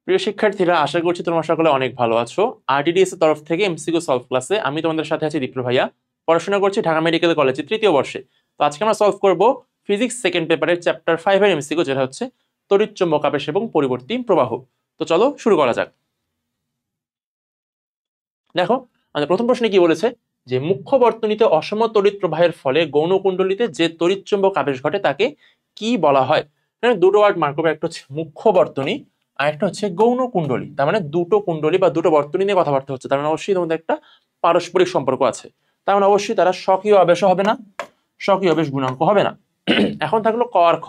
প্রিয় শিক্ষার্থীরা, আশা করছি তোমরা সকলে অনেক ভালো আছো। আরটিডিএস এর তরফ থেকে এমসিকিউ সলভ ক্লাসে আমি তোমাদের সাথে আছি দীপ্র ভাইয়া। পড়াশোনা করছি ঢাকা মেডিকেল কলেজে 3য় বর্ষে। তো আজকে আমরা সলভ করব ফিজিক্স সেকেন্ড পেপারের চ্যাপ্টার 5 এর এমসিকিউ, যেটা হচ্ছে তড়িৎচুম্বক আবেশ এবং পরিবর্তী প্রবাহ। তো চলো শুরু করা যাক। দেখো, আমাদের প্রথম প্রশ্নে কি বলেছে যে মুখ্য বর্তনীতে অসম তড়িৎ প্রবাহের ফলে গৌণ কুণ্ডলীতে যে তড়িৎচুম্বক আবেশ ঘটে তাকে কি বলা হয়। দুটো ওয়ার্ড মার্ক করবে, একটা হচ্ছে মুখ্য বর্তনী আর একটা হচ্ছে গৌণ কুণ্ডলী। তার মানে দুটো কুণ্ডলী বা দুটো বর্তনী নিয়ে কথাবার্তা হচ্ছে, তার মানে অবশ্যই তোমাদের একটা পারস্পরিক সম্পর্ক আছে। তার মানে অবশ্যই তারা স্বকীয় আবেশ হবে না, স্বকীয় আবেশ গুণাঙ্ক হবে না। এখন থাকলো ক আর খ,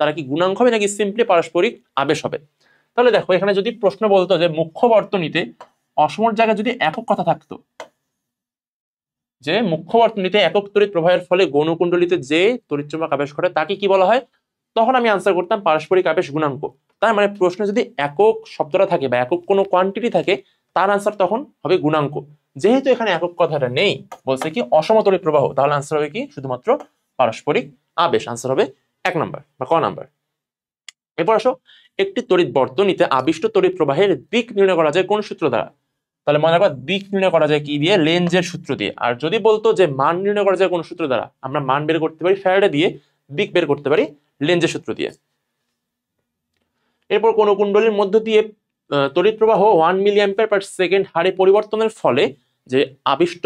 তারা কি গুণাঙ্ক হবে নাকি সিম্পলি পারস্পরিক আবেশ হবে। তাহলে দেখো, এখানে যদি প্রশ্ন বলতো যে মুখ্য বর্তনীতে অসমর জায়গায় যদি একক কথা থাকতো, যে মুখ্য বর্তনীতে একক তড়িৎ প্রবাহের ফলে গৌণ কুণ্ডলীতে যে তড়িৎচুম্বক আবেশ ঘটে তাকে কি বলা হয়, তখন আমি আনসার করতাম পারস্পরিক আবেশ গুণাঙ্ক। তার মানে প্রশ্নে যদি একক শব্দটা থাকে বা একক কোনো কোয়ান্টিটি থাকে, তার আনসার তখন হবে গুণাঙ্ক। যেহেতু এখানে একক কথাটা নেই, বলছে কি অসম তড়িৎ প্রবাহ, তাহলে আনসার হবে কি শুধুমাত্র পারস্পরিক আবেশ। আনসার হবে 1 নাম্বার বা ক নাম্বার। এরপর আসো, একটি তড়িৎ বর্তনীতে আবিষ্ট তড়িৎ প্রবাহের দিক নির্ণয় করা যায় কোন সূত্র দ্বারা। তাহলে মনে রাখবা, দিক নির্ণয় করা যায় কি দিয়ে? লেঞ্জের সূত্র দিয়ে। আর যদি বলতো যে মান নির্ণয় করা যায় কোন সূত্র দ্বারা, আমরা মান বের করতে পারি ফ্যারাডে দিয়ে, দিক বের করতে পারি লেঞ্জের সূত্র দিয়ে। এরপর কোন কুণ্ডলীর মধ্য দিয়ে তড়িৎ প্রবাহ 1 মিলি অ্যাম্পিয়ার পার সেকেন্ড হারে পরিবর্তনের ফলে যে আবিষ্ট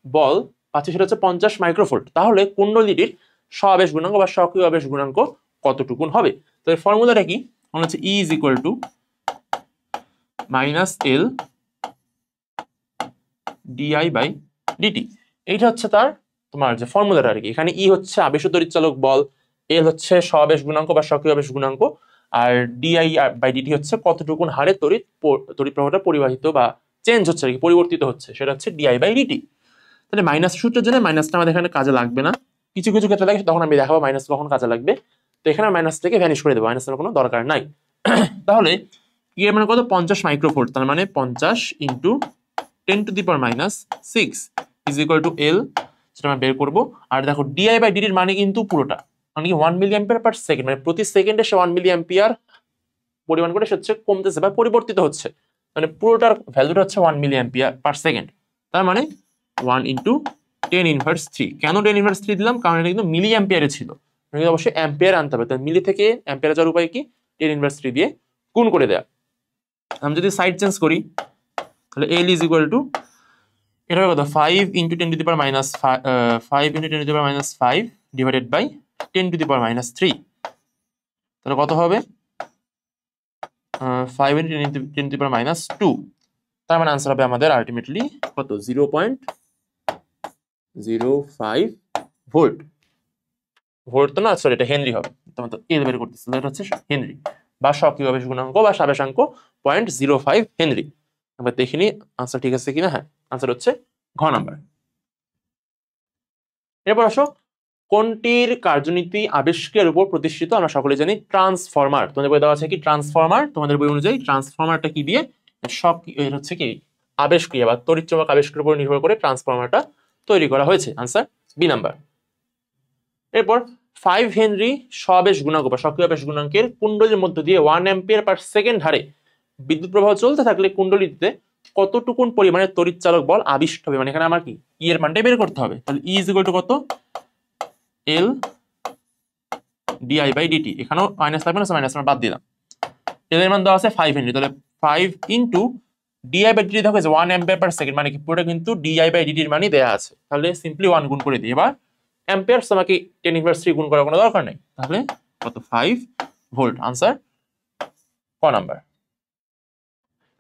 বল পাচ্ছে সেটা হচ্ছে 50 মাইক্রোভোল্ট, তাহলে কুণ্ডলীটির স্বাবেশ গুণাঙ্ক বা স্বকীয় আবেশ গুণাঙ্ক কতটুকুন হবে। তো এর ফর্মুলাটা কি? মনে হচ্ছে E = -L di/dt। এইটা হচ্ছে তার তোমার যে ফর্মুলাটা আর কি। এখানে ই হচ্ছে আবেশ তড়িৎচালক বল, এল হচ্ছে স্বাবেশ গুণাঙ্ক বা স্বকীয় আবেশ গুণাঙ্ক, আর di/dt হচ্ছে কতটুকুন হারে তড়িৎ প্রবাহটা পরিবাহিত বা চেঞ্জ হচ্ছে আর কি, পরিবর্তিত হচ্ছে, সেটা হচ্ছে di/dt। তাহলে মাইনাস সূত্রের জন্য মাইনাসটা আমাদের এখানে কাজে লাগবে না, কিছু কিছু ক্ষেত্রে লাগে, তখন আমি দেখাবো মাইনাস কখন কাজে লাগবে। তো এখানে মাইনাস থেকে ভ্যানিশ করে দেবো, মাইনাসের কোনো দরকার নাই। তাহলে কি এর মানে কত? 50 মাইক্রোভোল্ট, তার মানে 50 ইন্টু 10⁻⁶ = L, সেটা আমরা বের করবো। আর দেখো di/dt এর মানে কিন্তু পুরোটা, মানে কি 1 মিলি অ্যাম্পিয়ার পার সেকেন্ড, মানে প্রতি সেকেন্ডে সে 1 মিলি অ্যাম্পিয়ার পরিমাণ করে সে হচ্ছে কমতেছে বা পরিবর্তিত হচ্ছে, মানে পুরোটার ভ্যালুটা হচ্ছে 1 মিলি অ্যাম্পিয়ার পার সেকেন্ড। তার মানে 1 × 10⁻³ কেন 10⁻³ দিলাম? কারণ এটা কিন্তু মিলি অ্যাম্পিয়ারে ছিল, কিন্তু অবশ্যই অ্যাম্পিয়ার আনতে হবে। তাই মিলি থেকে অ্যাম্পিয়ারে যাওয়ার উপায় কি? 10⁻³ দিয়ে গুণ করে দেয়া। আমি যদি সাইড চেঞ্জ করি, তাহলে L = এটা কত? 5 × 10⁻⁵ ডিভাইডেড বাই 10⁻³ তাহলে কত হবে? 5 × 10⁻²। তার মানে আনসার হবে আমাদের আলটিমেটলি কত? 0.05 ভোল্ট। ভোল্ট তো না, সরি, এটা হেনরি হবে। তোমার তো এল বের করতেছিল, এটা হচ্ছে হেনরি বা স্বকীয় আবেশ গুণাঙ্ক বা স্বাবেশাঙ্ক 0.05 হেনরি। আমরা দেখিনি আনসার ঠিক আছে কিনা। হ্যাঁ, আনসার হচ্ছে ঘ নাম্বার। এরপর আসো, কোনটির কার্যনীতি আবেশকের উপর প্রতিষ্ঠিত? আমরা সকলে জানি ট্রান্সফরমার। তোমাদের বই দেওয়া আছে কি ট্রান্সফরমার, তোমাদের বই অনুযায়ী ট্রান্সফরমারটা কি দিয়ে? সব হচ্ছে কি আবেশ ক্রিয়া বা তড়িৎচুম্বক আবেশের উপর নির্ভর করে ট্রান্সফরমারটা তৈরি করা হয়েছে। Answer B number. এরপর 5 হেনরি স্বাবেশ গুণাঙ্ক বা স্বকীয় আবেশ গুণাঙ্কের কুণ্ডলীর মধ্য দিয়ে 1 অ্যাম্পিয়ার পার সেকেন্ড হারে বিদ্যুৎ প্রবাহ চলতে থাকলে কুণ্ডলীতে কতটুকুন পরিমাণে তড়িৎচালক বল আবিষ্ট হবে। মানে এখানে আমার কি ই এর মানটা বের করতে হবে। তাহলে E = কত? L di/dt। এখানেও মাইনাস লাগবে না, মাইনাস আমরা বাদ দিলাম। এল এর মান দেওয়া আছে 5 হেনরি, তাহলে 5 × di/dt দেখো 1 অ্যাম্পিয়ার পার সেকেন্ড, মানে কি পুরোটা কিন্তু di/dt এর মানই দেয়া আছে। তাহলে সিম্পলি 1 গুণ করে দিই। এবার অ্যাম্পিয়ার আমাকে 10⁻³ গুণ করার কোনো দরকার নেই। তাহলে কত? 5 ভোল্ট। আনসার ক নাম্বার।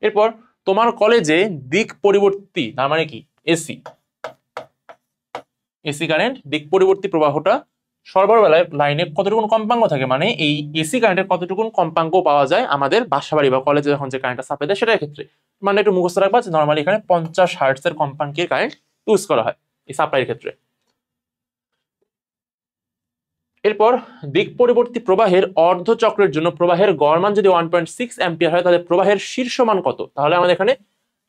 এরপর তোমার কলেজে দিক পরিবর্তী, তার মানে কি এসি কারেন্ট দিক পরিবর্তী প্রবাহটা সরবরাহ লাইনে কতটুকুন কম্পাঙ্ক থাকে, মানে এই এসি কারেন্টের কতটুকুন কম্পাঙ্ক পাওয়া যায় আমাদের বাসাবাড়ি বা কলেজে যখন যে কারেন্টটা সাপ্লাই দেয় সেটার ক্ষেত্রে। মানে একটু মুখস্থ রাখবা যে নর্মালি এখানে 50 হার্টজের কম্পাঙ্কের কারেন্ট ইউজ করা হয় এই সাপ্লাইয়ের ক্ষেত্রে। এরপর দিক পরিবর্তী প্রবাহের অর্ধ চক্রের জন্য প্রবাহের গড় মান যদি 1.6 অ্যাম্পিয়ার হয়, তাহলে প্রবাহের শীর্ষ মান কত? তাহলে আমাদের এখানে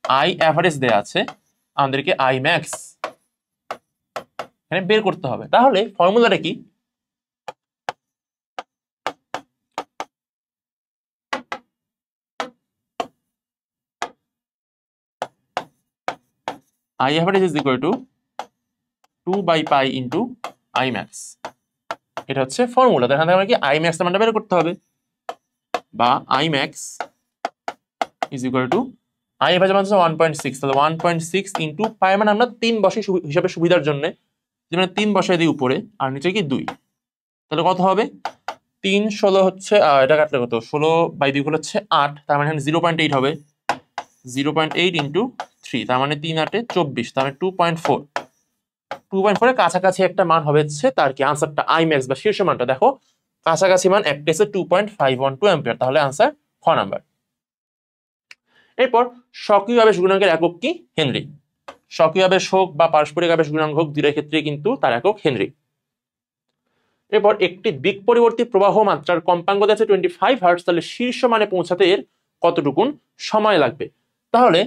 আই অ্যাভারেজ দেয়া আছে, আমাদেরকে আই ম্যাক্স এখানে বের করতে হবে। তাহলে ফর্মুলাটা কি? I average is equal to 2 by pi into I max। এটা হচ্ছে ফর্মুলা। এখান থেকে আমরা কি I max এর মানটা বের করতে হবে, বা I max is equal to I average মান হচ্ছে 1.6, তাহলে 1.6 into pi মানে আমরা 3 বসে হিসাবে সুবিধার জন্য যেমন 3 বসাই দিই উপরে, আর নিচে কি 2, তাহলে কত হবে 3 16 হচ্ছে, এটা কাটলে কত 16 বাই 2 হচ্ছে 8, তার মানে এখানে 0.8 হবে, 0.8 into 3, তার মানে 3 8 24, তার মানে 2.4 এর কাছাকাছি একটা মান হবে হচ্ছে তার কি আনসারটা I max বা শীর্ষ মানটা। দেখো কাছাকাছি মান একটা এসে 2.512 অ্যাম্পিয়ার, তাহলে আনসার খ নাম্বার। এরপর স্বকীয় আবেশ গুণাঙ্কের একক কি? হেনরি। স্বকীয় আবেশ হোক বা পারস্পরিক আবেশ গুণাঙ্ক হোক, দুইটার ক্ষেত্রে কিন্তু তার একক হেনরি। এরপর একটি দিক পরিবর্তী প্রবাহ মাত্রার কম্পাঙ্ক আছে 25 হার্টজ, তাহলে শীর্ষ মানে পৌঁছাতে এর কতটুকুন সময় লাগবে? তাহলে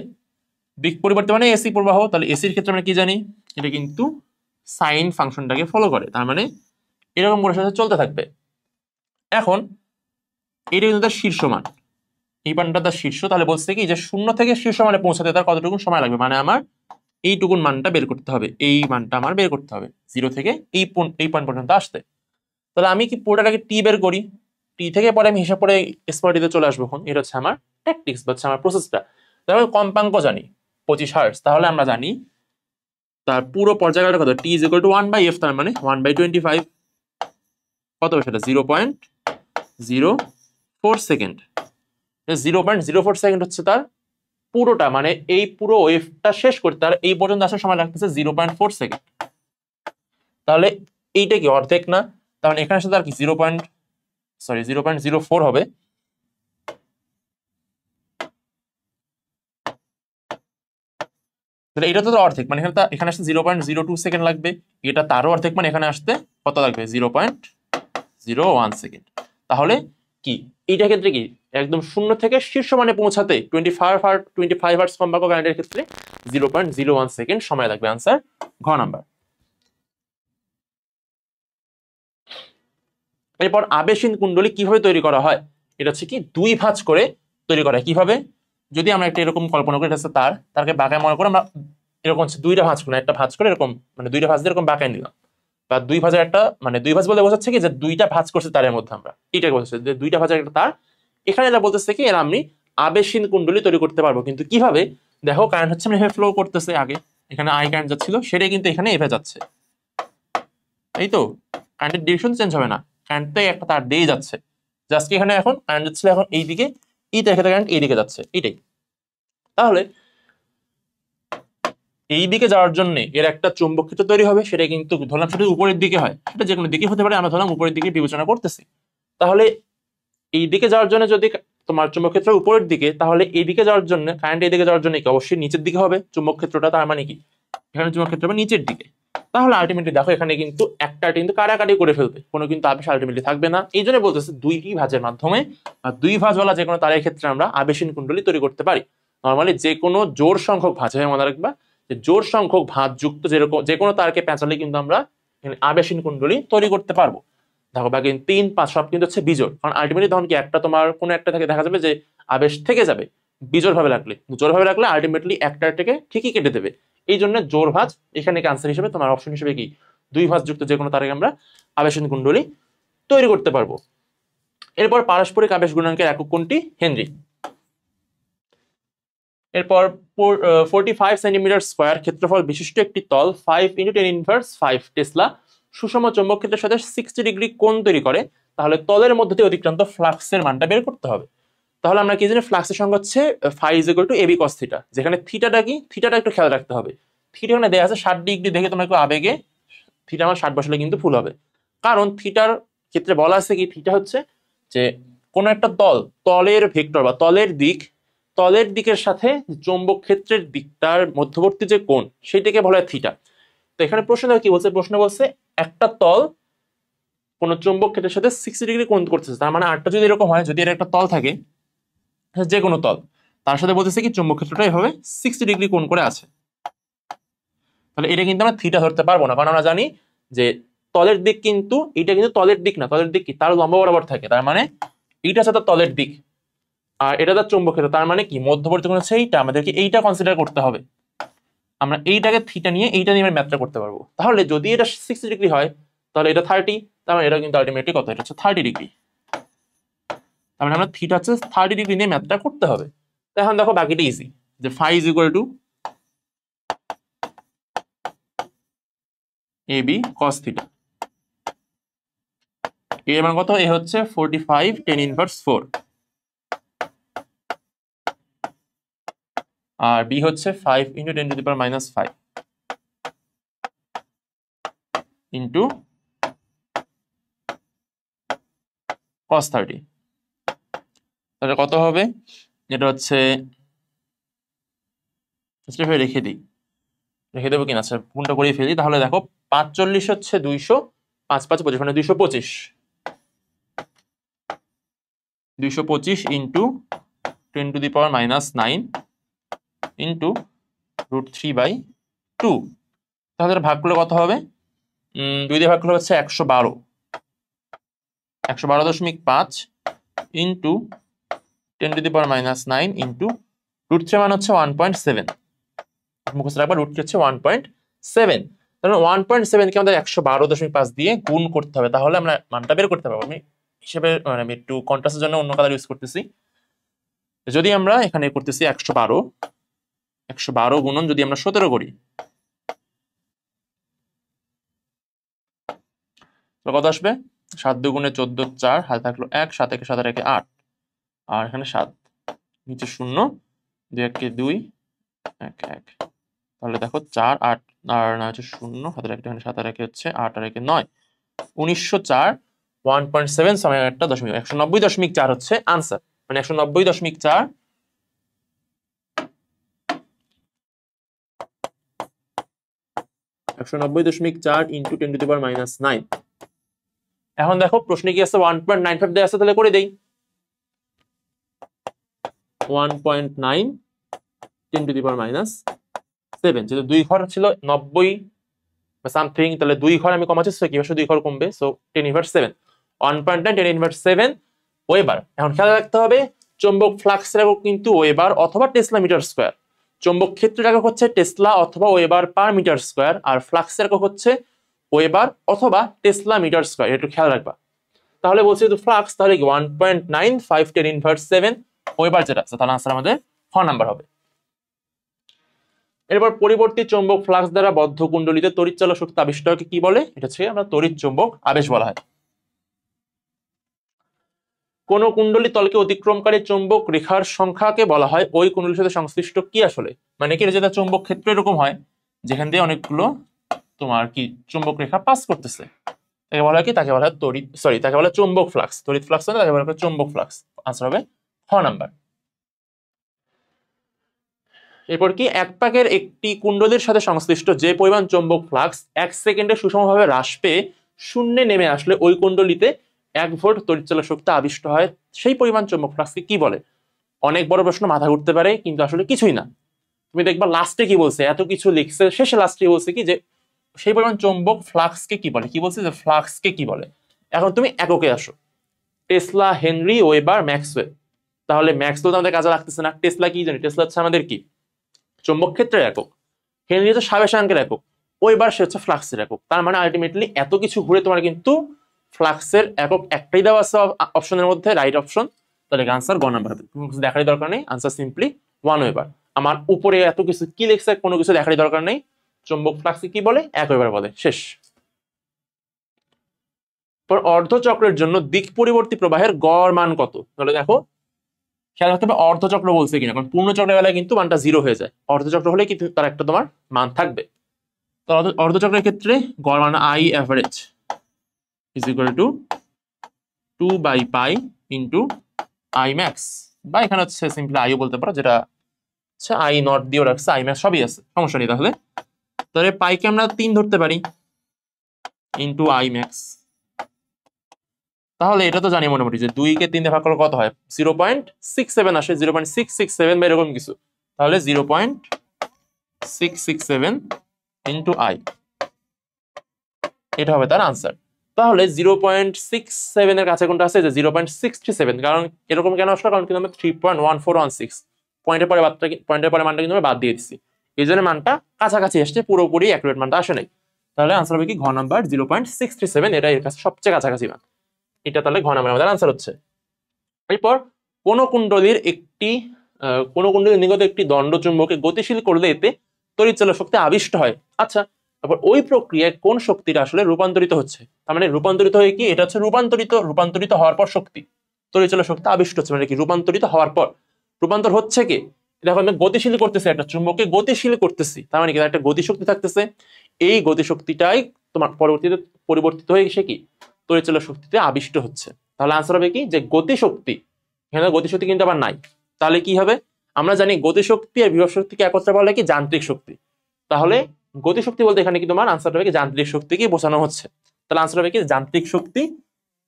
দিক পরিবর্তী মানে এসি প্রবাহ, তাহলে এসির ক্ষেত্রে আমরা কি জানি, এটা কিন্তু সাইন ফাংশনটাকে ফলো করে, তার মানে এরকম করে সাথে চলতে থাকবে। এখন এটা কিন্তু তার শীর্ষ মান, এই মানটা তার শীর্ষ, তাহলে বলছে কি যে 0 থেকে শীর্ষ মানে পৌঁছাতে তার কতটুকুন সময় লাগবে, মানে আমার এইটুকুন মানটা বের করতে হবে, এই মানটা আমার বের করতে হবে 0 থেকে এই পয়েন্ট পর্যন্ত আসতে। তাহলে আমি কি পুরোটাকে টি বের করি, টি থেকে পরে আমি হিসাব করে স্পটিতে চলে আসবো। এখন এটা হচ্ছে আমার ট্যাকটিক্স বা হচ্ছে আমার প্রসেসটা। তাহলে কম্পাঙ্ক জানি 25 হার্টজ, তাহলে আমরা জানি তার পুরো পর্যায়কালটা কত, টি ইজ ইকুয়াল টু 1/f, তার মানে 1/25 কত হবে সেটা 0.04 সেকেন্ড। 0.04 সেকেন্ড হচ্ছে তার পুরোটা, মানে এই পুরো ওয়েভটা শেষ করতে তার এই পর্যন্ত আসার সময় লাগতেছে 0.4 সেকেন্ড। তাহলে এইটা কি অর্ধেক না, তাহলে এখানে সাথে আর কি 0.04 হবে। তাহলে এটা তো অর্ধেক, মানে এখানে আসতে 0.02 সেকেন্ড লাগবে, এটা তারও অর্ধেক, মানে এখানে আসতে কত লাগবে 0.01 সেকেন্ড। তাহলে কি এইটা ক্ষেত্রে কি একদম 0 থেকে শীর্ষ মানে পৌঁছাতে 25 হার্টজ কম্পাঙ্ক কারেন্টের ক্ষেত্রে 0.01 সেকেন্ড সময় লাগবে। আনসার ঘ নাম্বার। এরপর আবেশহীন কুণ্ডলী কিভাবে তৈরি করা হয়? এটা হচ্ছে কি 2 ভাঁজ করে তৈরি করা হয়। কিভাবে? যদি আমরা একটা এরকম কল্পনা করি, এটা হচ্ছে তারকে বাঁকায় মনে করে আমরা এরকম হচ্ছে 2টা ভাঁজ করে, একটা ভাঁজ করে এরকম, মানে 2টা ভাঁজ দিয়ে এরকম বাঁকায় নিলাম, বা 2 ভাঁজের একটা, মানে 2 ভাঁজ বলতে বোঝাচ্ছে কি যে 2টা ভাঁজ করছে তারের মধ্যে, আমরা এটাকে বোঝাচ্ছে যে 2টা ভাঁজের একটা তার। এখানে এটা বলতেছে কি এর আমি আবেশহীন কুণ্ডলী তৈরি করতে পারবো, কিন্তু কিভাবে? দেখো কারেন্ট হচ্ছে এভাবে ফ্লো করতেছে, আগে এখানে আই কারেন্ট যাচ্ছিল, সেটাই কিন্তু এখানে এভাবে যাচ্ছে, এই তো কারেন্টের ডিরেকশন চেঞ্জ হবে না, কারেন্টটাই একটা তার দিয়ে যাচ্ছে, জাস্ট এখানে এখন কারেন্ট যাচ্ছিল এখন এইদিকে, এই তার ক্ষেত্রে কারেন্ট এইদিকে যাচ্ছে, এটাই। তাহলে এই দিকে যাওয়ার জন্য এর একটা চুম্বক ক্ষেত্র তৈরি হবে, সেটা কিন্তু ধরলাম সেটা উপরের দিকে হয়, সেটা যে কোনো দিকে হতে পারে, আমরা ধরলাম উপরের দিকে বিবেচনা করতেছি। তাহলে এই দিকে যাওয়ার জন্য যদি তোমার চুম্বক ক্ষেত্র উপরের দিকে, তাহলে এই দিকে যাওয়ার জন্য কারেন্ট এই দিকে যাওয়ার জন্য কি অবশ্যই নিচের দিকে হবে চুম্বক ক্ষেত্রটা, তার মানে কি এখানে চুম্বক ক্ষেত্র হবে নিচের দিকে। তাহলে আলটিমেটলি দেখো এখানে কিন্তু একটা কিন্তু কাটাকাটি করে ফেলবে, কোনো কিন্তু আবেশ আলটিমেটলি থাকবে না। এই জন্য বলতেছে 2টি ভাঁজের মাধ্যমে বা 2 ভাঁজওয়ালা যে কোনো তারের ক্ষেত্রে আমরা আবেশহীন কুণ্ডলী তৈরি করতে পারি। নর্মালি যে কোনো জোর সংখ্যক ভাঁজ, মনে রাখবা যে জোর সংখ্যক ভাঁজ যুক্ত যেরকম যে কোনো তারকে পেঁচালে কিন্তু আমরা আবেশহীন কুণ্ডলী তৈরি করতে পারবো। দেখো বাকি 3 5 সব কিন্তু হচ্ছে বিজোড়, কারণ আলটিমেটলি তখন কি একটা তোমার কোনো একটা থেকে দেখা যাবে যে আবেশ থেকে যাবে, বিজোড় ভাবে রাখলে, জোর ভাবে রাখলে আলটিমেটলি একটা থেকে ঠিকই কেটে দেবে। এই জন্য জোর ভাঁজ এখানে ক্যান্সার হিসেবে তোমার অপশন হিসেবে কি 2 ভাঁজ যুক্ত যে কোনো তারকে আমরা আবেশহীন কুণ্ডলী তৈরি করতে পারবো। এরপর পারস্পরিক আবেশ গুণাঙ্কের একক কোনটি? হেনরি। এরপর 45 সেন্টিমিটার স্কয়ার ক্ষেত্রফল বিশিষ্ট একটি তল 5 × 10⁻⁵ টেসলা সুষম চৌম্বক ক্ষেত্রের সাথে 60 ডিগ্রি কোণ তৈরি করে, তাহলে তলের মধ্যে দিয়ে অতিক্রান্ত ফ্লাক্সের মানটা বের করতে হবে। তাহলে আমরা কি জানি ফ্লাক্সের সংখ্যা হচ্ছে φ = AB cos θ, যেখানে থিটাটা কি, থিটাটা একটু খেয়াল রাখতে হবে। থিটা এখানে দেয়া আছে 60 ডিগ্রি, দেখে তোমরা একটু আবেগে থিটা আমার 60 বসালে কিন্তু ভুল হবে, কারণ থিটার ক্ষেত্রে বলা আছে কি থিটা হচ্ছে যে কোন একটা তলের ভেক্টর বা তলের দিকের সাথে চৌম্বক ক্ষেত্রের দিকটার মধ্যবর্তী যে কোণ সেটাকে বলা হয় থিটা। তো এখানে প্রশ্ন কি বলছে, প্রশ্ন বলছে একটা তল কোন চৌম্বক ক্ষেত্রের সাথে 60 ডিগ্রি কোণ করতেছে, তার মানে আটটা যদি এরকম হয়, যদি এর একটা তল থাকে যে কোনো তল, তার সাথে বলতেছে কি চৌম্বক ক্ষেত্রটা এভাবে 60 ডিগ্রি কোণ করে আছে, তাহলে এটা কিন্তু আমরা থিটা ধরতে পারবো না, কারণ আমরা জানি যে তলের দিক কিন্তু এটা কিন্তু তলের দিক না, তলের দিক কি তার লম্ব বরাবর থাকে, তার মানে এইটা হচ্ছে তার তলের দিক, আর এটা তার চৌম্বক ক্ষেত্র, তার মানে কি মধ্যবর্তী কোণ হচ্ছে এইটা, আমাদেরকে এইটা কনসিডার করতে হবে। আমরা এইটাকে থিটা নিয়ে এইটা নিয়ে ম্যাথটা করতে পারবো। তাহলে যদি এটা 60 ডিগ্রি হয় তাহলে এটা 30, তার মানে এটা কিন্তু আলটিমেটলি কত, এটা হচ্ছে 30 ডিগ্রি। তার মানে আমরা থিটা হচ্ছে 30 ডিগ্রি নিয়ে ম্যাথটা করতে হবে। তো এখন দেখো বাকিটা ইজি, যে phi is equal to AB cos theta. এর মান কত, এ হচ্ছে 45 tan ইনভার্স 4, আর বি হচ্ছে 5 into 10 to the power minus 5 into cos 30। তাহলে কত হবে, এটা হচ্ছে রেখে দিই, রেখে দেবো কিনা, আচ্ছা গুণটা করিয়ে ফেলি। তাহলে দেখো 45 হচ্ছে 200, 5 5 25, মানে 225, 225 into 10 to the power minus 9 into √3/2। তাহলে ভাগ করলে কত হবে, 2 দিয়ে ভাগ করলে হচ্ছে 112, 112.5 into 10 to the power minus 9 into √3 মান হচ্ছে 1.7, মুখস্থ রাখবা √3 হচ্ছে 1.7। তাহলে 1.7 কে আমাদের 112.5 দিয়ে গুণ করতে হবে, তাহলে আমরা মানটা বের করতে পারবো। আমি হিসেবে মানে আমি একটু কন্ট্রাস্টের জন্য অন্য কালার ইউজ করতেছি। যদি আমরা এখানে করতেছি 112 গুণন যদি আমরা 17 করি, তো কত আসবে, 7 2 গুণে 14, 4 হাতে থাকলো 1, 7 1 7 1 8, আর এখানে 7, নিচে 0, 2 1 2, 1 1, তাহলে দেখো 4 8 আর না হচ্ছে 0, হাতের একটা এখানে 7 আর 1 হচ্ছে 8 আর 1 9, 1904, 1.7 সময় একটা দশমিক, 190.4 হচ্ছে আনসার। মানে 190.4 into 10 to the power minus 9। এখন দেখো প্রশ্নে কি আছে, 1.95 দেওয়া আছে, তাহলে করে দেই 1.9 10 টু দি পাওয়ার মাইনাস 7, যেহেতু 2 ঘর ছিল 90 বা সামথিং, তাহলে 2 ঘর আমি কমাচ্ছি, কি ভাবে 2 ঘর কমবে, সো 10 ইনভার্স 7, 1.9 10 ইনভার্স 7 ওয়েবার। এখন খেয়াল রাখতে হবে চৌম্বক ফ্লাক্সের একক কিন্তু ওয়েবার অথবা টেসলা মিটার স্কয়ার, চৌম্বক ক্ষেত্রের একক হচ্ছে টেসলা অথবা ওয়েবার পার মিটার স্কয়ার, আর ফ্লাক্সের একক হচ্ছে ওয়েবার অথবা টেসলা মিটার স্কয়ার, একটু খেয়াল রাখবা। তাহলে বলছি যেহেতু ফ্লাক্স, তাহলে 1.95 10 ইনভার্স 7 ওয়েবার যেটা আছে, তাহলে আনসার আমাদের খ নাম্বার হবে। এরপর পরিবর্তী চৌম্বক ফ্লাক্স দ্বারা বদ্ধ কুণ্ডলীতে তড়িৎচালক শক্তি আবিষ্কারকে কি বলে, এটা হচ্ছে আমরা তড়িৎ চৌম্বক আবেশ বলা হয়। কোন কুণ্ডলী তলকে অতিক্রমকারী চৌম্বক রেখার সংখ্যাকে বলা হয় ওই কুণ্ডলীর সাথে সংশ্লিষ্ট কি আসলে, মানে কি যেটা চৌম্বক ক্ষেত্র এরকম হয় যেখান দিয়ে অনেকগুলো তোমার কি চৌম্বক রেখা পাস করতেছে, তাকে বলা হয় কি, তাকে বলা হয় তড়িৎ, সরি তাকে বলা হয় চৌম্বক ফ্লাক্স, তড়িৎ ফ্লাক্স না, তাকে বলা হয় চৌম্বক ফ্লাক্স। আনসার হবে খ নাম্বার। এরপর কি, এক পাকের একটি কুণ্ডলীর সাথে সংশ্লিষ্ট যে পরিমাণ চৌম্বক ফ্লাক্স 1 সেকেন্ডে সুষমভাবে হ্রাস পেয়ে শূন্যে নেমে আসলে ওই কুণ্ডলীতে 1 ভোল্ট তড়িৎচালক শক্তি আবিষ্ট হয়, সেই পরিমাণ চৌম্বক ফ্লাক্সকে কি বলে। অনেক বড় প্রশ্ন, মাথা ঘুরতে পারে, কিন্তু আসলে কিছুই না। তুমি দেখবা লাস্টে কি বলছে, এত কিছু লিখছে, শেষে লাস্টে বলছে কি যে সেই পরিমাণ চৌম্বক ফ্লাক্সকে কি বলে, কি বলছে যে ফ্লাক্সকে কি বলে। এখন তুমি এককে আসো, টেসলা, হেনরি, ওয়েবার, ম্যাক্সওয়েল। তাহলে ম্যাক্সওয়েল আমাদের কাজে লাগতেছে না, টেসলা কি জানি, টেসলা হচ্ছে আমাদের কি চৌম্বক ক্ষেত্রের একক, হেনরি হচ্ছে সাবেশাঙ্কের একক, ওয়েবার সে হচ্ছে ফ্লাক্সের একক। তার মানে আলটিমেটলি এত কিছু ঘুরে তোমার কিন্তু ফ্লাক্সের একক একটাই দেওয়া আছে অপশনের মধ্যে, রাইট অপশন। তাহলে আনসার গ নাম্বার হবে, কিছু দেখারই দরকার নেই, আনসার সিম্পলি 1 ওয়েবার। আমার উপরে এত কিছু কি লিখছে কোনো কিছু দেখারই দরকার নেই, চৌম্বক ফ্লাক্সকে কি বলে, 1 ওয়েবার বলে, শেষ। অর্ধচক্রের জন্য দিক পরিবর্তী প্রবাহের গড় মান কত, তাহলে দেখো খেয়াল রাখতে হবে অর্ধচক্র বলছে কিনা, কারণ পূর্ণ চক্রের বেলায় কিন্তু মানটা 0 হয়ে যায়, অর্ধচক্র হলে কিন্তু তার একটা তোমার মান থাকবে। তো অর্ধচক্রের ক্ষেত্রে গড় মান I average is equal to 2/পাই ইন্টু আই ম্যাক্স, বা এখানে হচ্ছে সিম্পলি আইও বলতে পারো, যেটা হচ্ছে আই নট দিয়েও রাখছে, আই ম্যাক্স সবই আছে, সমস্যা নেই। তাহলে তাহলে পাইকে আমরা 3 ধরতে পারি ইন্টু আই ম্যাক্স। তাহলে এটা তো জানি মোটামুটি যে 2 কে 3 দিয়ে ভাগ করলে কত হয়, 0.67 আসে, 0.667 বা এরকম কিছু। তাহলে 0.667 ইন্টু আই, এটা হবে তার আনসার। তাহলে 0.67 এর কাছে কোনটা আছে, যে 0.67, কারণ এরকম কেন আসলো, কারণ কিন্তু আমরা 3.1416 পয়েন্টের পরে মানটা কিন্তু আমরা বাদ দিয়ে দিচ্ছি। এই জন্য মানটা কাছাকাছি আসছে, পুরোপুরি অ্যাকুরেট মানটা আসে নাই। তাহলে আনসার হবে কি ঘ নাম্বার 0.637, এটা এর কাছে সবচেয়ে কাছাকাছি মান। এটা তাহলে ঘ নাম্বার আমাদের আনসার হচ্ছে। এরপর কোন কুণ্ডলীর নিগত একটি দণ্ড চুম্বককে গতিশীল করলে এতে তড়িৎচালক শক্তি আবিষ্ট হয়। আচ্ছা, তারপর ওই প্রক্রিয়ায় কোন শক্তিটা আসলে রূপান্তরিত হচ্ছে, তার মানে রূপান্তরিত হয়ে কি, এটা হচ্ছে রূপান্তরিত হওয়ার পর শক্তি, তড়িৎচালক শক্তি আবিষ্ট হচ্ছে মানে কি রূপান্তরিত হওয়ার পর। রূপান্তর হচ্ছে কি, দেখো আমি গতিশীল করতেছি, একটা চুম্বককে গতিশীল করতেছি, তার মানে কি একটা গতিশক্তি থাকতেছে, এই গতিশক্তিটাই তোমার পরবর্তীতে পরিবর্তিত হয়ে এসে কি তড়িৎচালক শক্তিতে আবিষ্ট হচ্ছে। তাহলে আনসার হবে কি যে গতিশক্তি, এখানে গতিশক্তি কিন্তু আবার নাই, তাহলে কি হবে, আমরা জানি গতিশক্তি আর বিভব শক্তিকে একত্রে বলে কি যান্ত্রিক শক্তি, তাহলে গতিশক্তি বলতে এখানে কি তোমার আনসার হবে কি যান্ত্রিক শক্তিকে বোঝানো হচ্ছে। তাহলে আনসার হবে কি যান্ত্রিক শক্তি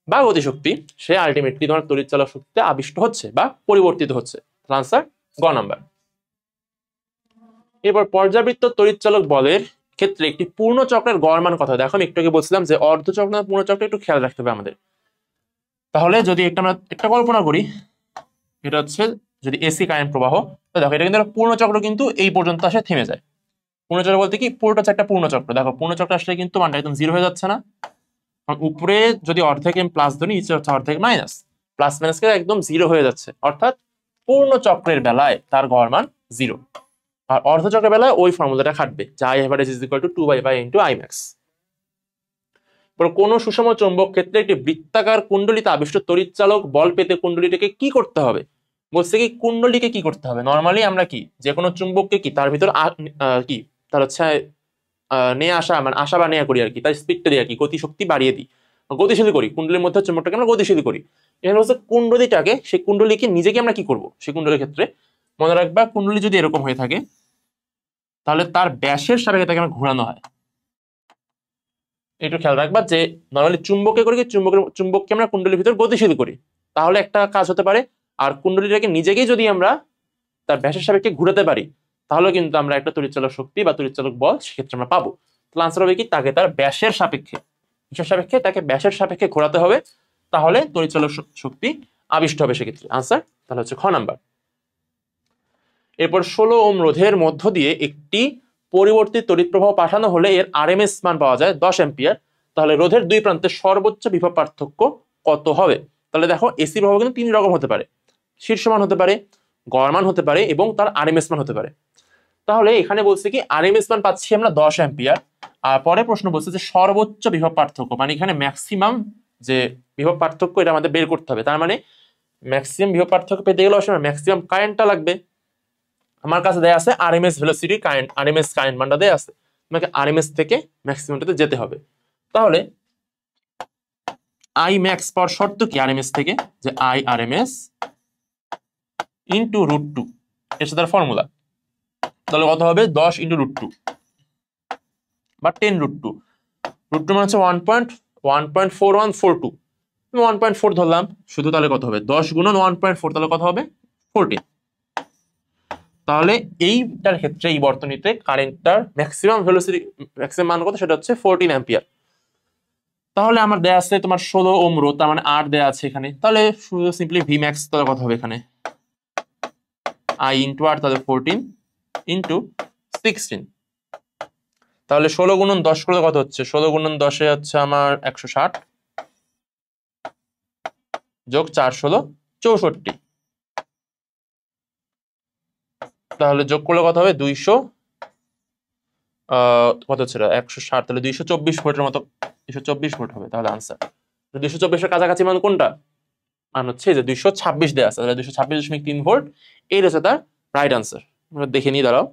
বা গতিশক্তি, সে আলটিমেটলি তোমার তড়িৎচালক শক্তিতে আবিষ্ট হচ্ছে বা পরিবর্তিত হচ্ছে। আনসার গ নাম্বার। এবার পর্যাবৃত্ত তড়িৎচালক বলের ক্ষেত্রে একটি পূর্ণ চক্রের গড় মান কত? দেখো আমি একটু আগে বলছিলাম যে অর্ধচক্র না পূর্ণ চক্র একটু খেয়াল রাখতে হবে আমাদের। তাহলে যদি আমরা একটা কল্পনা করি, এটা হচ্ছে যদি এসি কারেন্ট প্রবাহ, তো দেখো এটা কিন্তু পূর্ণ চক্র কিন্তু এই পর্যন্ত আসে থেমে যায়। পূর্ণ চক্র বলতে কি, পুরোটা হচ্ছে একটা পূর্ণ চক্র। দেখো পূর্ণ চক্র আসলে কিন্তু মানটা একদম জিরো হয়ে যাচ্ছে না, কারণ উপরে যদি অর্ধেক আমি প্লাস ধরি, নিচে হচ্ছে অর্ধেক মাইনাস, প্লাস মাইনাস কে একদম জিরো হয়ে যাচ্ছে, অর্থাৎ পূর্ণ চক্রের বেলায় তার গড় মান জিরো। আর অর্ধচক্রের বেলায় ওই ফর্মুলাটা খাটবে, যা I average is equal two 2/5 into I max. কোন সুষম চৌম্বক ক্ষেত্রে একটি বৃত্তাকার কুণ্ডলিতে আবিষ্ট তড়িৎচালক বল পেতে কুণ্ডলীটিকে কি করতে হবে? বলছে কি কুণ্ডলীকে কি করতে হবে, নর্মালি আমরা কি যে কোনো চুম্বককে কি তার ভিতর কি তার হচ্ছে নিয়ে আসা, মানে আসা বা নেয়া করি আর কি, তার স্পিডটা দিই আর কি, গতিশক্তি বাড়িয়ে দিই, গতিশীল করি, কুণ্ডলীর মধ্যে চুম্বকটাকে আমরা গতিশীল করি। এখানে হচ্ছে কুণ্ডলীটাকে, সেই কুণ্ডলীকে নিজেকে আমরা কি করব, সেই কুণ্ডলীর ক্ষেত্রে মনে রাখবা কুণ্ডলী যদি এরকম হয়ে থাকে তাহলে তার ব্যাসের সাপেক্ষে তাকে আমরা ঘোরানো হয়। একটু খেয়াল রাখবা যে নর্মালি চুম্বকে করি কি, চুম্বককে আমরা কুণ্ডলীর ভিতর গতিশীল করি, তাহলে একটা কাজ হতে পারে। আর কুণ্ডলীটাকে নিজেকেই যদি আমরা তার ব্যাসের সাপেক্ষে ঘুরাতে পারি, তাহলে কিন্তু আমরা একটা তড়িৎচালক শক্তি বা তড়িৎচালক বল সেক্ষেত্রে আমরা পাবো। তাহলে আনসার হবে কি, তাকে তার ব্যাসের সাপেক্ষে, কিসের সাপেক্ষে, তাকে ব্যাসের সাপেক্ষে ঘোরাতে হবে, তাহলে তড়িৎচালক শক্তি আবিষ্ট হবে সেক্ষেত্রে। আনসার তাহলে হচ্ছে খ নাম্বার। এরপর 16 ওহম রোধের মধ্য দিয়ে একটি পরিবর্তিত তড়িৎ প্রবাহ পাঠানো হলে এর আরএমএস মান পাওয়া যায় 10 অ্যাম্পিয়ার। তাহলে রোধের দুই প্রান্তে সর্বোচ্চ বিভব পার্থক্য কত হবে? তাহলে দেখো এসি প্রবাহ কিন্তু তিন রকম হতে পারে, শীর্ষ মান হতে পারে, গড় মান হতে পারে এবং তার আরএমএস মান হতে পারে। তাহলে এখানে বলছে কি আরএমএস মান পাচ্ছি আমরা 10 অ্যাম্পিয়ার, আর পরে প্রশ্ন বলছে যে সর্বোচ্চ বিভব পার্থক্য, মানে এখানে ম্যাক্সিমাম যে বিভব পার্থক্য এটা আমাদের বের করতে হবে। তার মানে ম্যাক্সিমাম বিভব পার্থক্য পেতে গেলে অবশ্যই ম্যাক্সিমাম কারেন্টটা লাগবে। আমার কাছে দেয়া আছে RMS velocity current, RMS current মানটা দেয়া আছে, তোমাকে আরএমএস থেকে ম্যাক্সিমামটাতে যেতে হবে। তাহলে আই ম্যাক্স পাওয়ার শর্ত কি আরএমএস থেকে, যে আই আরএমএস ইন্টু √2, এর সাথে ফর্মুলা। তাহলে কত হবে 10 ইন্টু √2 বা 10√2, √2 মানে হচ্ছে 1.4142, 1.4 ধরলাম শুধু, তাহলে কত হবে 10 গুণন 1.4, তাহলে কত হবে 14। তাহলে এইটার ক্ষেত্রে এই বর্তনীতে কারেন্টটার ম্যাক্সিমাম ভেলোসিটি, ম্যাক্সিমাম মান কত, সেটা হচ্ছে 14 অ্যাম্পিয়ার। তাহলে আমার দেয়া আছে তোমার 16 ওহম রোধ, তার মানে আর দেয়া আছে এখানে, তাহলে শুধু সিম্পলি ভি ম্যাক্স, তাহলে কত হবে এখানে আই ইন্টু আর, তাহলে 14 ইন্টু 16, তাহলে 16 গুণন 10 করলে কত হচ্ছে, 16 গুণন 10 হচ্ছে আমার 160 যোগ 4 16 64, তাহলে যোগ করলে কত হবে 200, কত হচ্ছে 160, তাহলে 224 ভোল্টের মতো, 224 ভোল্ট হবে। তাহলে আনসার 224 এর কাছাকাছি মান কোনটা, মান হচ্ছে যে 226 দেওয়া আছে, তাহলে 226.3 ভোল্ট, এই হচ্ছে তার রাইট আনসার। আমরা দেখে নিই, দাঁড়াও।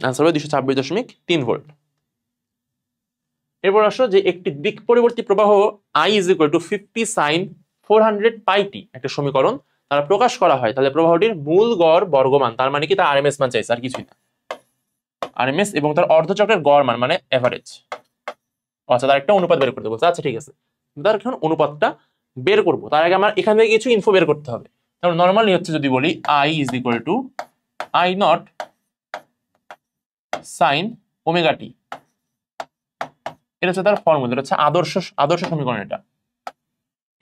আনসার হবে 226.3 ভোল্ট। এরপর আসো যে একটি দিক পরিবর্তী প্রবাহ I is equal two 50 sin 400 পাইটি একটা সমীকরণ দ্বারা প্রকাশ করা হয়, তাহলে প্রবাহটির মূল গড় বর্গমান, তার মানে কি তার আরএমএস মান চাইছে, আর কিছুই না, আরএমএস এবং তার অর্ধচক্রের গড় মান মানে এভারেজ। আচ্ছা, তার একটা অনুপাত বের করতে বলছে, আচ্ছা ঠিক আছে, তার এখন অনুপাতটা বের করবো, তার আগে আমার এখান থেকে কিছু ইনফো বের করতে হবে। তাহলে নর্মালি হচ্ছে যদি বলি I is equal to I not sine omega T, এটা হচ্ছে তার ফর্মুলা, এটা হচ্ছে আদর্শ সমীকরণ এটা।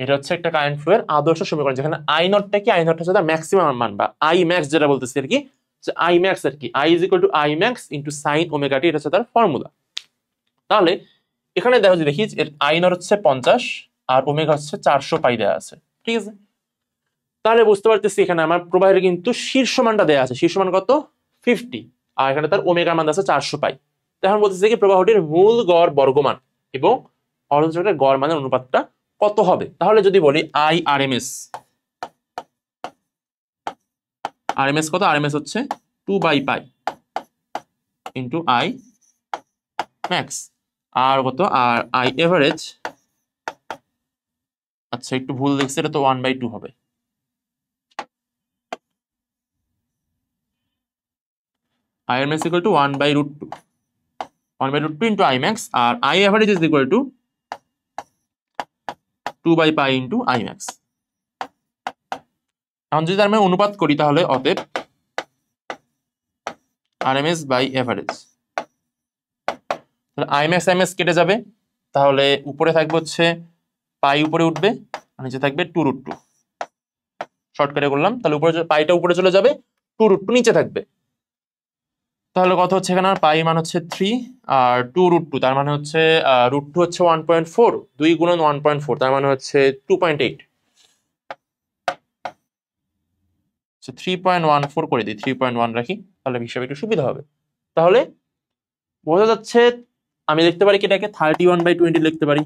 এটা হচ্ছে একটা কারেন্ট ফ্লো এর আদর্শ সমীকরণ, যেখানে আই নটটা কি, আই নট হচ্ছে তার ম্যাক্সিমাম মান বা আই ম্যাক্স যেটা বলতেছি আর কি, যে আই ম্যাক্স আর কি, I is equal to I max into sine omega T, এটা হচ্ছে তার ফর্মুলা। তাহলে এখানে দেখো যে দেখি এর আই নট হচ্ছে 50 আর ওমেগা হচ্ছে 400 পাই দেওয়া আছে, ঠিক আছে। তাহলে বুঝতে পারতেছি এখানে আমার প্রবাহের কিন্তু শীর্ষ মানটা দেওয়া আছে, শীর্ষ মান কত 50, আর এখানে তার ওমেগা মান আছে 400 পাই। এখন বলতেছে কি প্রবাহটির মূল গড় বর্গমান এবং অর্ধচক্রের গড় মানের অনুপাতটা কত হবে। তাহলে যদি বলি I R M S, R M S কত, আর এম এস হচ্ছে 2/পাই ইন্টু আই ম্যাক্স, আর কত, আর আই এভারেজ, আচ্ছা একটু ভুল দেখছি, এটা তো 1/2 হবে, I max equal to 1/√2, 1/√2 into I max, R I average is equal to 2/পাই into I max। এখন যদি আমি অনুপাত করি তাহলে অতএব RMS by average, তাহলে I max IMAX কেটে যাবে, তাহলে উপরে থাকবে হচ্ছে পাই উপরে উঠবে আর নিচে থাকবে 2√2, শর্টকাটে করলাম, তাহলে উপরে পাইটা উপরে চলে যাবে, 2√2 নিচে থাকবে। তাহলে কত হচ্ছে এখানে, পাই মান হচ্ছে 3 আর 2√2 তার মানে হচ্ছে √2 হচ্ছে 1.4, 2 গুণন 1.4 তার মানে হচ্ছে 2.8, 3.14 করে দিই, 3.1 রাখি, তাহলে হিসাবে একটু সুবিধা হবে। তাহলে বোঝা যাচ্ছে আমি লিখতে পারি কি এটাকে 31/20 লিখতে পারি,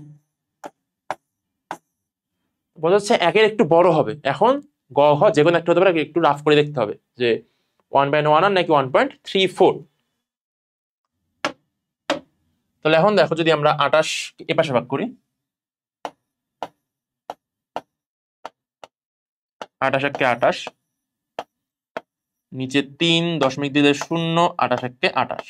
বোঝা যাচ্ছে একের একটু বড় হবে। এখন গ ঘ যে কোনো একটা হতে পারে, একটু রাফ করে দেখতে হবে যে 1/1 আর নাকি 1.34। তাহলে এখন দেখো যদি আমরা 28 এপাশে ভাগ করি, 28 একে 28, নিচে 3.0, 28 একে 28,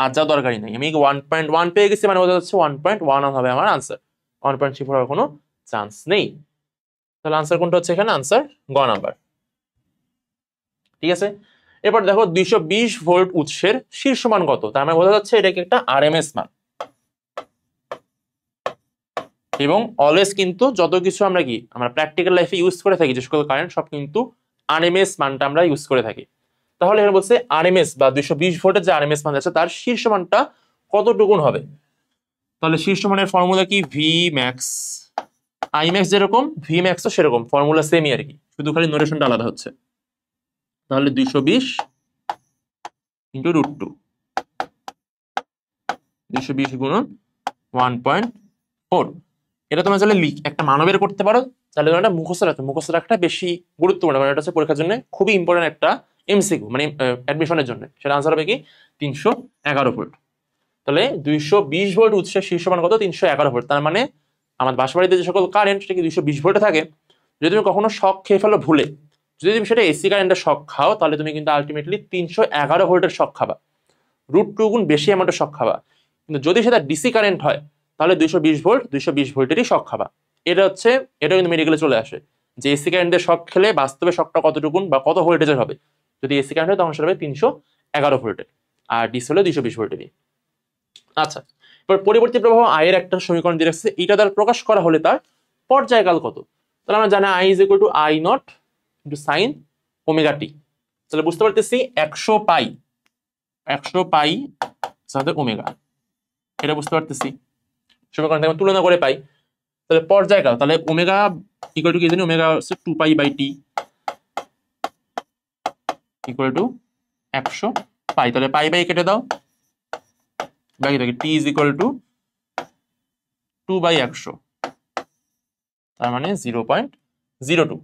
আর যা দরকারই নেই, আমি 1.1 পেয়ে গেছি, মানে বোঝা যাচ্ছে 1.1 হবে আমার আনসার, 1.34 হওয়ার কোনো চান্স নেই। তাহলে আনসার কোনটা হচ্ছে এখানে, আনসার গ নাম্বার, ঠিক আছে। এরপর দেখো 220 ভোল্ট উৎসের শীর্ষ মান কত, তার মানে বোঝা যাচ্ছে এটা কি একটা আরএমএস মান, এবং অলওয়েজ কিন্তু যত কিছু আমরা কি আমরা প্র্যাকটিক্যাল লাইফে ইউজ করে থাকি, যে সকল কারেন্ট সব কিন্তু আরএমএস মানটা আমরা ইউজ করে থাকি। তাহলে এখানে বলছে আরএমএস বা 220 ভোল্টের যে আরএমএস মান আছে তার শীর্ষ মানটা কতটুকুন হবে। তাহলে শীর্ষ মানের ফর্মুলা কি, ভি ম্যাক্স, আই ম্যাক্স যেরকম ভি ম্যাক্সও সেরকম, ফর্মুলা সেমই আর কি, শুধু খালি নোটেশনটা আলাদা হচ্ছে। তাহলে 220 ইন্টু √2, 220 গুণন 1.4, এটা তোমরা চাইলে একটা মানও বের করতে পারো, তাহলে তোমরা এটা মুখস্থ রাখাটা বেশি গুরুত্বপূর্ণ, কারণ এটা হচ্ছে পরীক্ষার জন্য খুবই ইম্পর্টেন্ট একটা এমসিকিউ, মানে অ্যাডমিশনের জন্য। সেটা আনসার হবে কি 311 ভোল্ট। তাহলে 220 ভোল্ট উৎসের শীর্ষ মান কত, 311 ভোল্ট। তার মানে আমার বাসাবাড়িতে যে সকল কারেন্ট সেটা কি 220 ভোল্টে থাকে। যদি তুমি কখনো শক খেয়ে ফেলো ভুলে, যদি তুমি সেটা এসি কারেন্টের শক খাও, তাহলে তুমি কিন্তু আলটিমেটলি 311 ভোল্টের শক খাবা, √2 গুণ বেশি অ্যামাউন্টের শক খাবা। কিন্তু যদি সেটা ডিসি কারেন্ট হয় তাহলে 220 ভোল্ট 220 ভোল্টেরই শক খাবা। এটা কিন্তু মেডিকেলে চলে আসে, যে এসি কারেন্টের শক খেলে বাস্তবে শকটা কতটুকুন বা কত ভোল্টেজের হবে। যদি এসি কারেন্ট হয় তখন সেটা হবে 311 ভোল্টের, আর ডিসি হলে 220 ভোল্টেরই। আচ্ছা, এবার পরিবর্তী প্রবাহ আয়ের একটা সমীকরণ দিয়ে রাখছে, এটা দ্বারা প্রকাশ করা হলে তার পর্যায়কাল কত। তাহলে আমরা জানি I is equal to I not into sine omega T. তাহলে বুঝতে পারতেছি 100 পাই সাথে ওমেগা, এটা বুঝতে পারতেছি সমীকরণ থেকে তুলনা করে পাই। তাহলে পর্যায়কাল, তাহলে ওমেগা ইকুয়াল টু কি জানি, ওমেগা হচ্ছে 2π/t ইকুয়াল টু 100 পাই। তাহলে পাই বাই কেটে দাও, বাকি থাকে টি ইজ ইকুয়াল টু 2/100, তার মানে 0.02।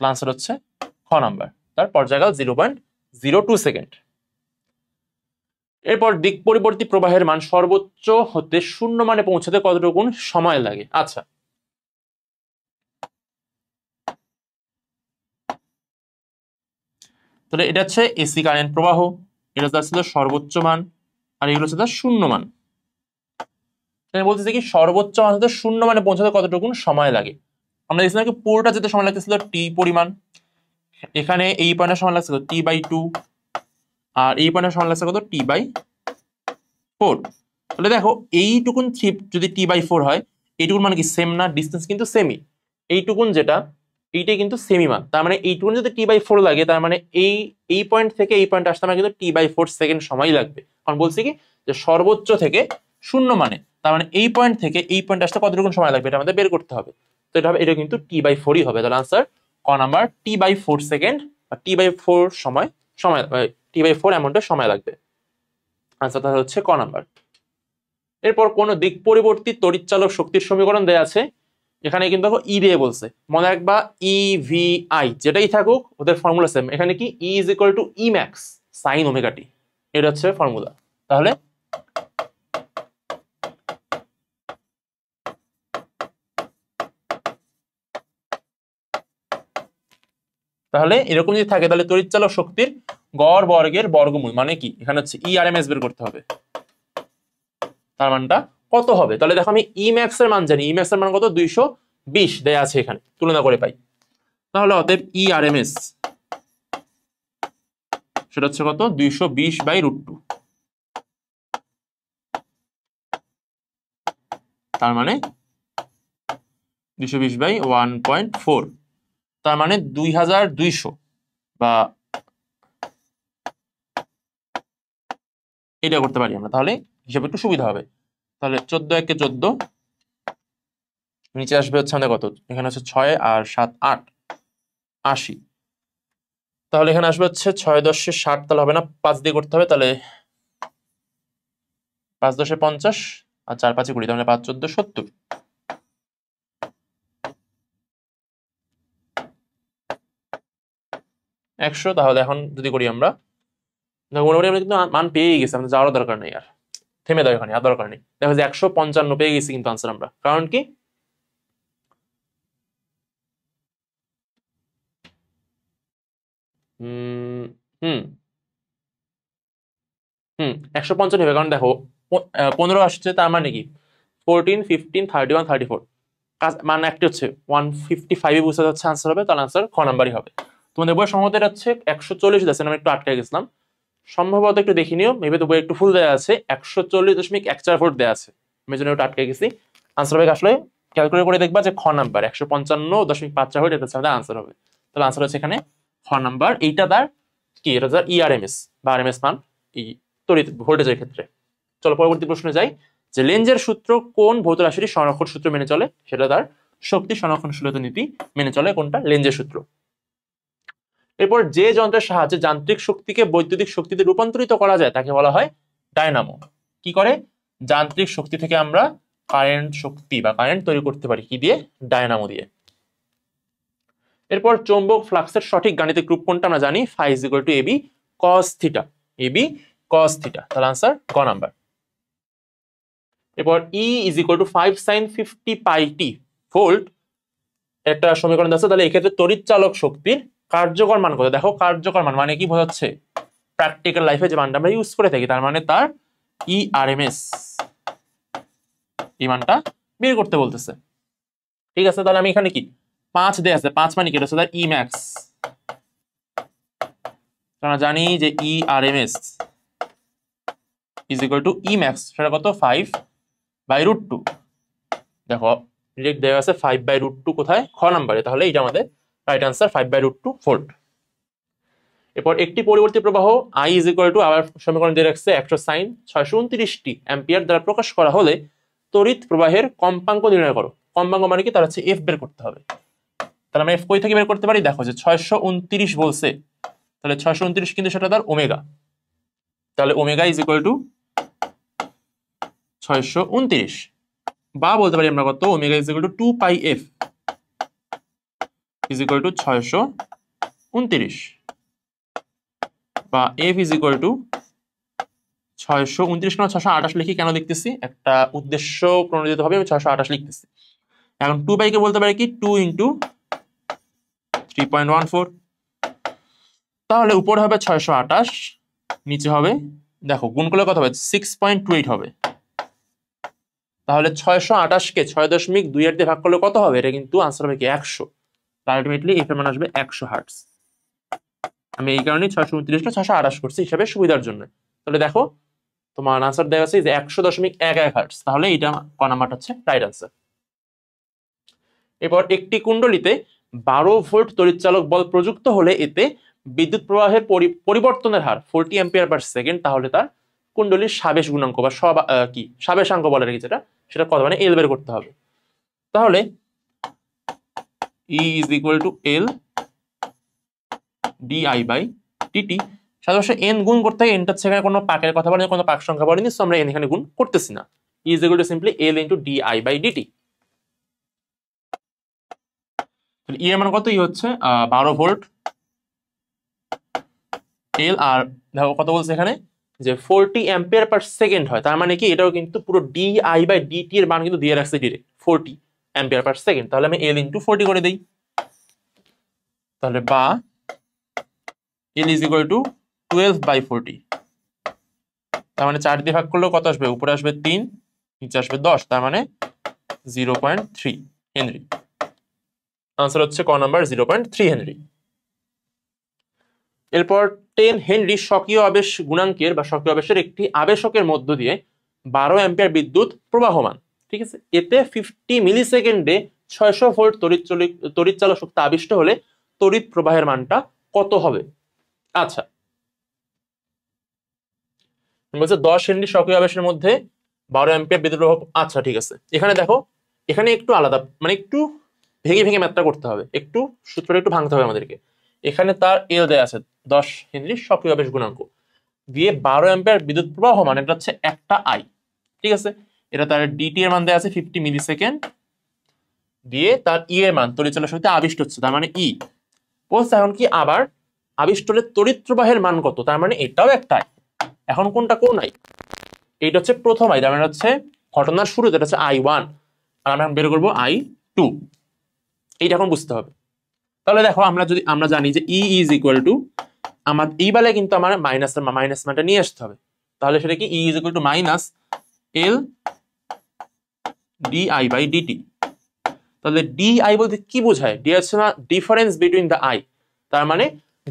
আনসার হচ্ছে খ নাম্বার, তার পর্যায়কাল 0.02 সেকেন্ড। এরপর দিক পরিবর্তী প্রবাহের মান সর্বোচ্চ হতে শূন্য মানে পৌঁছাতে কতটুকু সময় লাগে। আচ্ছা, তাহলে এটা হচ্ছে এসি কারেন্ট প্রবাহ, এটা ছিল সর্বোচ্চ মান, আর এগুলো হচ্ছে তার শূন্য মান। বলতেছে কি সর্বোচ্চ মান হতে শূন্য মানে পৌঁছাতে কতটুকু সময় লাগে। আমরা দেখছিলাম কি পুরোটা যেতে সময় লাগতেছিল টি পরিমাণ, এখানে এই পয়েন্টের সময় লাগছে t/2, আর এই পয়েন্টের সময় লাগছে কত t/4। তাহলে দেখো এইটুকুন যদি t/4 হয়, এইটুকুন মানে কি সেম না, ডিস্টেন্স কিন্তু সেমই। এইটুকুন যেটা এইটাই কিন্তু সেমই মান, তার মানে এইটুকুন যদি t/4 লাগে, তার মানে এই পয়েন্ট থেকে এই পয়েন্ট আসতে আমার কিন্তু t/4 সেকেন্ড সময় লাগবে। কারণ বলছি কি যে সর্বোচ্চ থেকে শূন্য মানে, তার মানে এই পয়েন্ট থেকে এই পয়েন্ট আসতে কতটুকু সময় লাগবে এটা আমাদের বের করতে হবে। তো এটা হবে, এটা কিন্তু t/4ই হবে। তাহলে আনসার ক নাম্বার, t/4 সেকেন্ড বা t/4 সময় t/4 অ্যামাউন্টের সময় লাগবে। আনসার তাহলে হচ্ছে ক নাম্বার। এরপর কোন দিক পরিবর্তিত তড়িৎচালক শক্তির সমীকরণ দেয়া আছে, এখানে কিন্তু দেখো ই দিয়ে বলছে, মনে রাখবা EVI যেটাই থাকুক ওদের ফর্মুলা সেম। এখানে কি E is equal to E max sine omega T, এটা হচ্ছে ফর্মুলা। তাহলে এরকম যদি থাকে তাহলে তড়িৎচালক শক্তির গড় বর্গের বর্গমূল মানে কি, এখানে হচ্ছে ERMS বের করতে হবে, তার মানটা কত হবে। তাহলে দেখো আমি ই ম্যাক্স এর মান জানি, ই ম্যাক্স এর মান কত, 220 দেয়া আছে, এখানে তুলনা করে পাই। তাহলে অতএব ERMS সেটা হচ্ছে কত, 220/√2, তার মানে 220/1.4, তার মানে 2200, বা এটা করতে পারি আমরা, তাহলে হিসাবে একটু সুবিধা হবে। তাহলে 14 একে 14, নিচে আসবে হচ্ছে আমাদের কত, এখানে হচ্ছে 6 আর 7 8 80, তাহলে এখানে আসবে হচ্ছে 6 10 60, তাহলে হবে না, 5 দিয়ে করতে হবে, তাহলে 5 10 50 আর 4 5 20, তাহলে 5 14 70, 100। তাহলে এখন যদি করি আমরা, মোটামুটি আমরা কিন্তু মান পেয়ে গেছি, আমাদের যাওয়ার দরকার নেই আর, থেমে দাও এখানে, আর দরকার নেই। দেখো যে 155 পেয়ে গেছি কিন্তু আনসার আমরা, কারণ কি 155 হবে, কারণ দেখো 15 আসছে, তার মানে কি 14 15 31 34, মানে একটা হচ্ছে 155 বুঝতে যাচ্ছে আনসার হবে, তাহলে আনসার খ নাম্বারই হবে। তোমাদের বই সম্ভবত এটা হচ্ছে 140 আছে, আমি একটু আটকে গেছিলাম, সম্ভবত একটু দেখে নিও, মেবি তো বই একটু ফুল দেওয়া আছে, 140.14 দেওয়া আছে, আমি জন্য একটু আটকে গেছি। আনসার হবে আসলে ক্যালকুলেট করে দেখবা যে খ নাম্বার 155.54 এটা হচ্ছে আমাদের আনসার হবে। তাহলে আনসার হচ্ছে এখানে খ নাম্বার, এইটা তার কি, এটা তার ERMS বা RMS মান এই তড়িৎ ভোল্টেজের ক্ষেত্রে। চলো পরবর্তী প্রশ্নে যাই, যে লেঞ্জের সূত্র কোন ভৌত রাশির সংরক্ষণ সূত্র মেনে চলে, সেটা তার শক্তি সংরক্ষণশীলতা নীতি মেনে চলে, কোনটা, লেঞ্জের সূত্র। এরপর যে যন্ত্রের সাহায্যে যান্ত্রিক শক্তিকে বৈদ্যুতিক শক্তিতে রূপান্তরিত করা যায় তাকে বলা হয় ডায়নামো। কি করে, যান্ত্রিক শক্তি থেকে আমরা কারেন্ট শক্তি বা কারেন্ট তৈরি করতে পারি কি দিয়ে, ডায়নামো দিয়ে। এরপর চৌম্বক ফ্লাক্সের সঠিক গাণিতিক রূপ কোনটা আমরা জানি, φ = AB cos θ, AB cos θ, তাহলে আনসার ক নাম্বার। এরপর E = 5 sin 50πt ভোল্ট একটা সমীকরণ আছে, তাহলে এক্ষেত্রে তড়িৎ চালক শক্তির কার্যকর মান কত, দেখো কার্যকর মান মানে কি বোঝাচ্ছে, প্র্যাকটিক্যাল লাইফে যে মানটা আমরা ইউজ করে থাকি, তার মানে তার ERMS এই মানটা বের করতে বলতেছে। ঠিক আছে, তাহলে আমি এখানে কি 5 দেয়া আছে, 5 মানে কি, এটা হচ্ছে তার E max, আমরা জানি যে ERMS = E max, সেটা কত, 5/√2, দেখো ডিরেক্ট দেওয়া আছে 5/√2 কোথায়, খ নাম্বারে, তাহলে এটা আমাদের রাইট আনসার 5/√2 ভোল্ট। এরপর একটি পরিবর্তী প্রবাহ I = আবার সমীকরণ দিয়ে রাখছে 100 sin 629t অ্যাম্পিয়ার দ্বারা প্রকাশ করা হলে তড়িৎ প্রবাহের কম্পাঙ্ক নির্ণয় করো। কম্পাঙ্ক মানে কি, তার হচ্ছে F বের করতে হবে। তাহলে আমরা F কই থেকে বের করতে পারি, দেখো যে 629 বলছে, তাহলে 629 কিন্তু সেটা তার ওমেগা, তাহলে ওমেগা = 629, বা বলতে পারি আমরা কত, ওমেগা = 2πf = 629, বা F = 629 কেন 628 লিখি, কেন লিখতেছি, একটা উদ্দেশ্য প্রণোদিত হবে, আমি 628 লিখতেছি। এখন 2π কে বলতে পারি কি 2 × 3.14, তাহলে উপরে হবে 628, নিচে হবে, দেখো গুণ করলে কত হবে, 6.28 হবে। তাহলে 628 কে 6.28 দিয়ে ভাগ করলে কত হবে, এটা কিন্তু আনসার হবে কি 100, আলটিমেটলি এর মান আসবে 100 হার্টজ। আমি এই কারণে 629 কে 628 করছি হিসাবে সুবিধার জন্য। তাহলে দেখো তোমার আনসার দেওয়া আছে যে 100.11 হার্টজ, তাহলে এটা ক নাম্বারটা হচ্ছে রাইট আনসার। এরপর একটি কুণ্ডলিতে 12 ভোল্ট তড়িৎচালক বল প্রযুক্ত হলে এতে বিদ্যুৎ প্রবাহের পরিবর্তনের হার 40 অ্যাম্পিয়ার পার সেকেন্ড, তাহলে তার কুণ্ডলীর সাবেশ গুণাঙ্ক বা সাবেশাঙ্ক বলে রেখেছে সেটা কত, মানে এল বের করতে হবে। তাহলে E is equal to L DI by dt। সাধারণত n গুণ করতে হয়, এনটা সেখানে কোনো পাকের কথা বলেনি, কোনো পাক সংখ্যা বলেনি, সো আমরা n এখানে গুণ করতেছি না। E is equal to simply L into DI by dt। E এর মান কত? ই হচ্ছে 12 ভোল্ট, L আর দেখো কত বলছে এখানে যে 40 অ্যাম্পিয়ার পার সেকেন্ড হয়, তার মানে কি এটাও কিন্তু পুরো DI by dt এর মান কিন্তু দিয়ে রাখছে ডিরেক্ট 40 অ্যাম্পিয়ার পার সেকেন্ড। তাহলে আমি L into 40 করে দেই, তাহলে বা L is equal to 12 by 40, তার মানে 4 দিয়ে ভাগ করলেও কত আসবে? উপরে আসবে 3, নিচে আসবে 10, তার মানে 0.3 হেনরি। আনসার হচ্ছে ক নাম্বার 0.3 হেনরি। এরপর 10 হেনরি স্বকীয় আবেশ গুণাঙ্কের বা স্বকীয় আবেশের একটি আবেশকের মধ্য দিয়ে 12 অ্যাম্পিয়ার বিদ্যুৎ প্রবাহমান, ঠিক আছে। এতে 50 মিলি সেকেন্ডে 600 ভোল্ট তড়িৎচালক শক্তি আবিষ্ট হলে তড়িৎ প্রবাহের মানটা কত হবে? আচ্ছা, বলছে 10 হেনরি স্বকীয় আবেশের মধ্যে 12 অ্যাম্পিয়ার বিদ্যুৎ প্রবাহ। আচ্ছা ঠিক আছে, এখানে দেখো এখানে একটু আলাদা, মানে একটু ভেঙে ভেঙে ম্যাথটা করতে হবে, একটু সূত্রটা একটু ভাঙতে হবে আমাদেরকে। এখানে তার এল দেয়া আছে 10 হেনরি সক্রিয় আবেশ গুণাঙ্ক দিয়ে 12 অ্যাম্পিয়ার বিদ্যুৎ প্রবাহ, মানে এটা হচ্ছে একটা আই, ঠিক আছে। এটা তার ডিটি এর মান দেয়া আছে 50 মিলি সেকেন্ড, দিয়ে তার ই এর মান তড়িৎচালক শক্তি আবিষ্ট হচ্ছে, তার মানে ই বলছে। এখন কি আবার আবিষ্ট হলে তড়িৎ প্রবাহের মান কত, তার মানে এটাও একটা আই। এখন কোনটা কোন আই? এইটা হচ্ছে প্রথম আই, তার মানে হচ্ছে ঘটনার শুরুতে এটা হচ্ছে I1, আর আমরা বের করবো I2, এইটা এখন বুঝতে হবে। তাহলে দেখো আমরা জানি যে E ইজ ইকুয়াল টু আমার এই বেলায় কিন্তু আমার মাইনাস মানটা নিয়ে আসতে হবে, তাহলে সেটা কি E is equal to minus L DI by DT। তাহলে DI বলতে কি বোঝায়? ডি হচ্ছে না ডিফারেন্স বিটুইন দ্য আই, তার মানে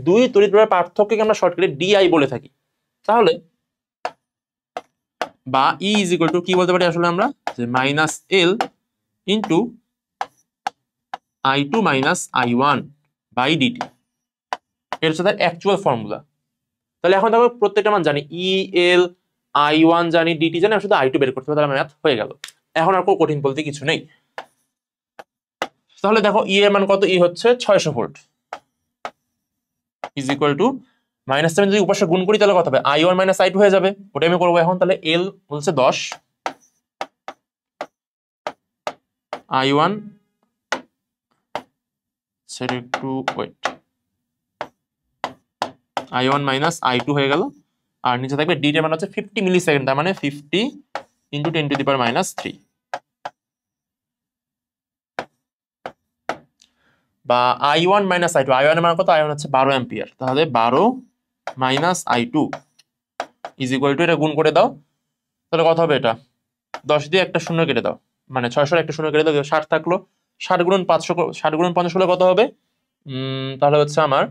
দুই তড়িৎ প্রবাহের পার্থক্যকে আমরা শর্টকাটে DI বলে থাকি। তাহলে বা E ইজ ইকুয়াল টু কি বলতে পারি আসলে আমরা, যে minus L into I2 minus I1 by DT, এর হচ্ছে তার অ্যাকচুয়াল ফর্মুলা। তাহলে এখন দেখো প্রত্যেকটা মান জানি, ই এল I1 জানি, ডিটি জানি, শুধু I2 বের করতে হবে, তাহলে ম্যাথ হয়ে গেল। এখন আর কোনো কঠিন বলতে কিছু নেই। তাহলে দেখো ই এর মান কত? ই হচ্ছে 600 volt is equal to minus 7, যদি উপাশে গুণ করি তাহলে কত হবে? I1 মাইনাস I2 হয়ে যাবে, ওটাই আমি করবো এখন। তাহলে এল বলছে 10, I1 সেটা একটু ওয়েট, I1 মাইনাস I2 হয়ে গেল, আর নিচে থাকবে ডি এর মান হচ্ছে 50 মিলি সেকেন্ড, তার মানে 50 into 10 to the power minus 3, বা I1 মাইনাস I2, I1 এর মান কত? I1 হচ্ছে 12 অ্যাম্পিয়ার, তাহলে 12 minus I2 is equal two, এটা গুণ করে দাও, তাহলে কত হবে? এটা 10 দিয়ে একটা শূন্য কেটে দাও, মানে 600 একটা শূন্য কেটে দাও, 60 থাকলো, 60 গুণন 500, 60 গুণন 50 হলে কত হবে? তাহলে হচ্ছে আমার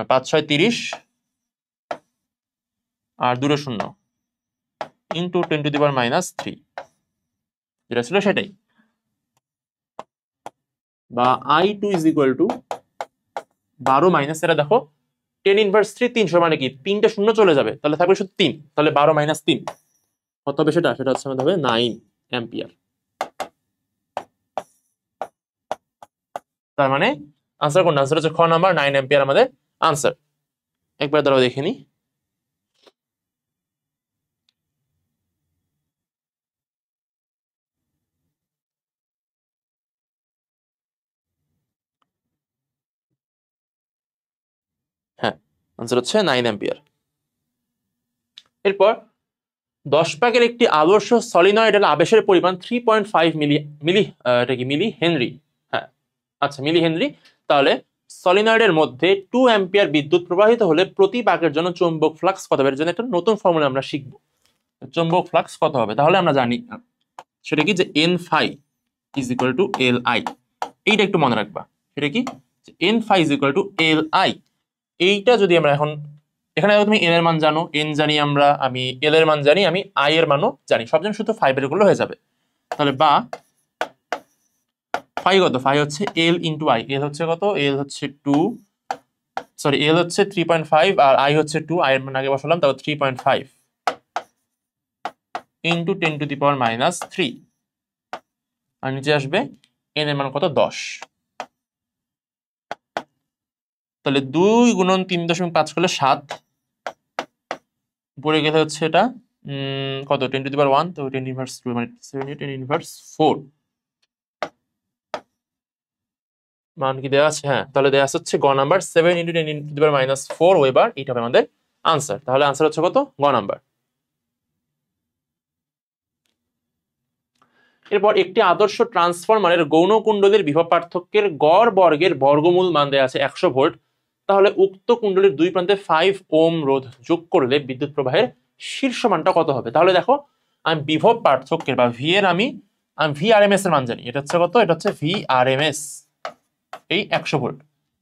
5 6 30 আর 2 শূন্য into 10 to the power minus 3, যেটা ছিল সেটাই। বা I2 is equal two 12 minus, এটা দেখো 10 ইনভার্স 3 300, মানে কি 3টা শূন্য চলে যাবে, তাহলে থাকবে শুধু 3, তাহলে 12 মাইনাস 3 কত হবে? সেটা হচ্ছে আমাদের হবে 9 অ্যাম্পিয়ার। তার মানে আনসার কোনটা? আনসার হচ্ছে খ নাম্বার 9 অ্যাম্পিয়ার আমাদের আনসার। একবার দাঁড়াও দেখে নি। হ্যাঁ, আনসার হচ্ছে 9 অ্যাম্পিয়ার। এরপর 10 পাকের একটি আদর্শ সলিনয়েডের আবেশের পরিমাণ 3.5 মিলি হেনরি। হ্যাঁ আচ্ছা, মিলি হেনরি। তাহলে সলিনয়েডের মধ্যে 2 অ্যাম্পিয়ার বিদ্যুৎ প্রবাহিত হলে প্রতি পাকের জন্য চৌম্বক ফ্লাক্স কত হবে? এর জন্য একটা নতুন ফর্মুলা আমরা শিখব, চৌম্বক ফ্লাক্স কত হবে। তাহলে আমরা জানি সেটা কি, যে N phi is equal to L I, এইটা একটু মনে রাখবা। সেটা কি, N phi is equal to L I. এইটা যদি আমরা এখন এখানে তুমি এল এর মান জানো, এন জানি আমরা, আমি এল এর মান জানি, আমি আই এর মানও জানি, সব জন শুধু 5 এর গুলো হয়ে যাবে। তাহলে বা 5 কত, 5 হচ্ছে এল ইন্টু আই, এল হচ্ছে কত, এল হচ্ছে 2, সরি এল হচ্ছে 3.5 আর আই হচ্ছে 2, আই এর মান আগে বসালাম, তারপর 3.5 ইন্টু 10⁻³ আর নিচে আসবে এন এর মান কত, 10। তাহলে 2 গুণন 3.5 করলে 7, উপরে গেলে হচ্ছে এটা কত 10⁻1, তো 10⁻², মানে 10⁻4 মান কি দেওয়া আছে? হ্যাঁ, তাহলে দেওয়া হচ্ছে গ নাম্বার 7 × 10⁻⁴ ওয়েবার, এটা হবে আমাদের আনসার। তাহলে আনসার হচ্ছে কত, গ নাম্বার। এরপর একটি আদর্শ ট্রান্সফরমারের গৌণ কুণ্ডলীর বিভব পার্থক্যের গড় বর্গের বর্গমূল মান দেওয়া আছে 100 ভোল্ট। তাহলে উক্ত কুণ্ডলীর দুই প্রান্তে 5 ওম রোধ যোগ করলে বিদ্যুৎ প্রবাহের শীর্ষ মানটা কত হবে? তাহলে দেখো, আমি বিভব পার্থক্যের বা ভি এর আমি ভি আর এম এস এর মান জানি, এটা হচ্ছে কত, এটা হচ্ছে ভি আর এম এস, এই 100 ভোল্ট।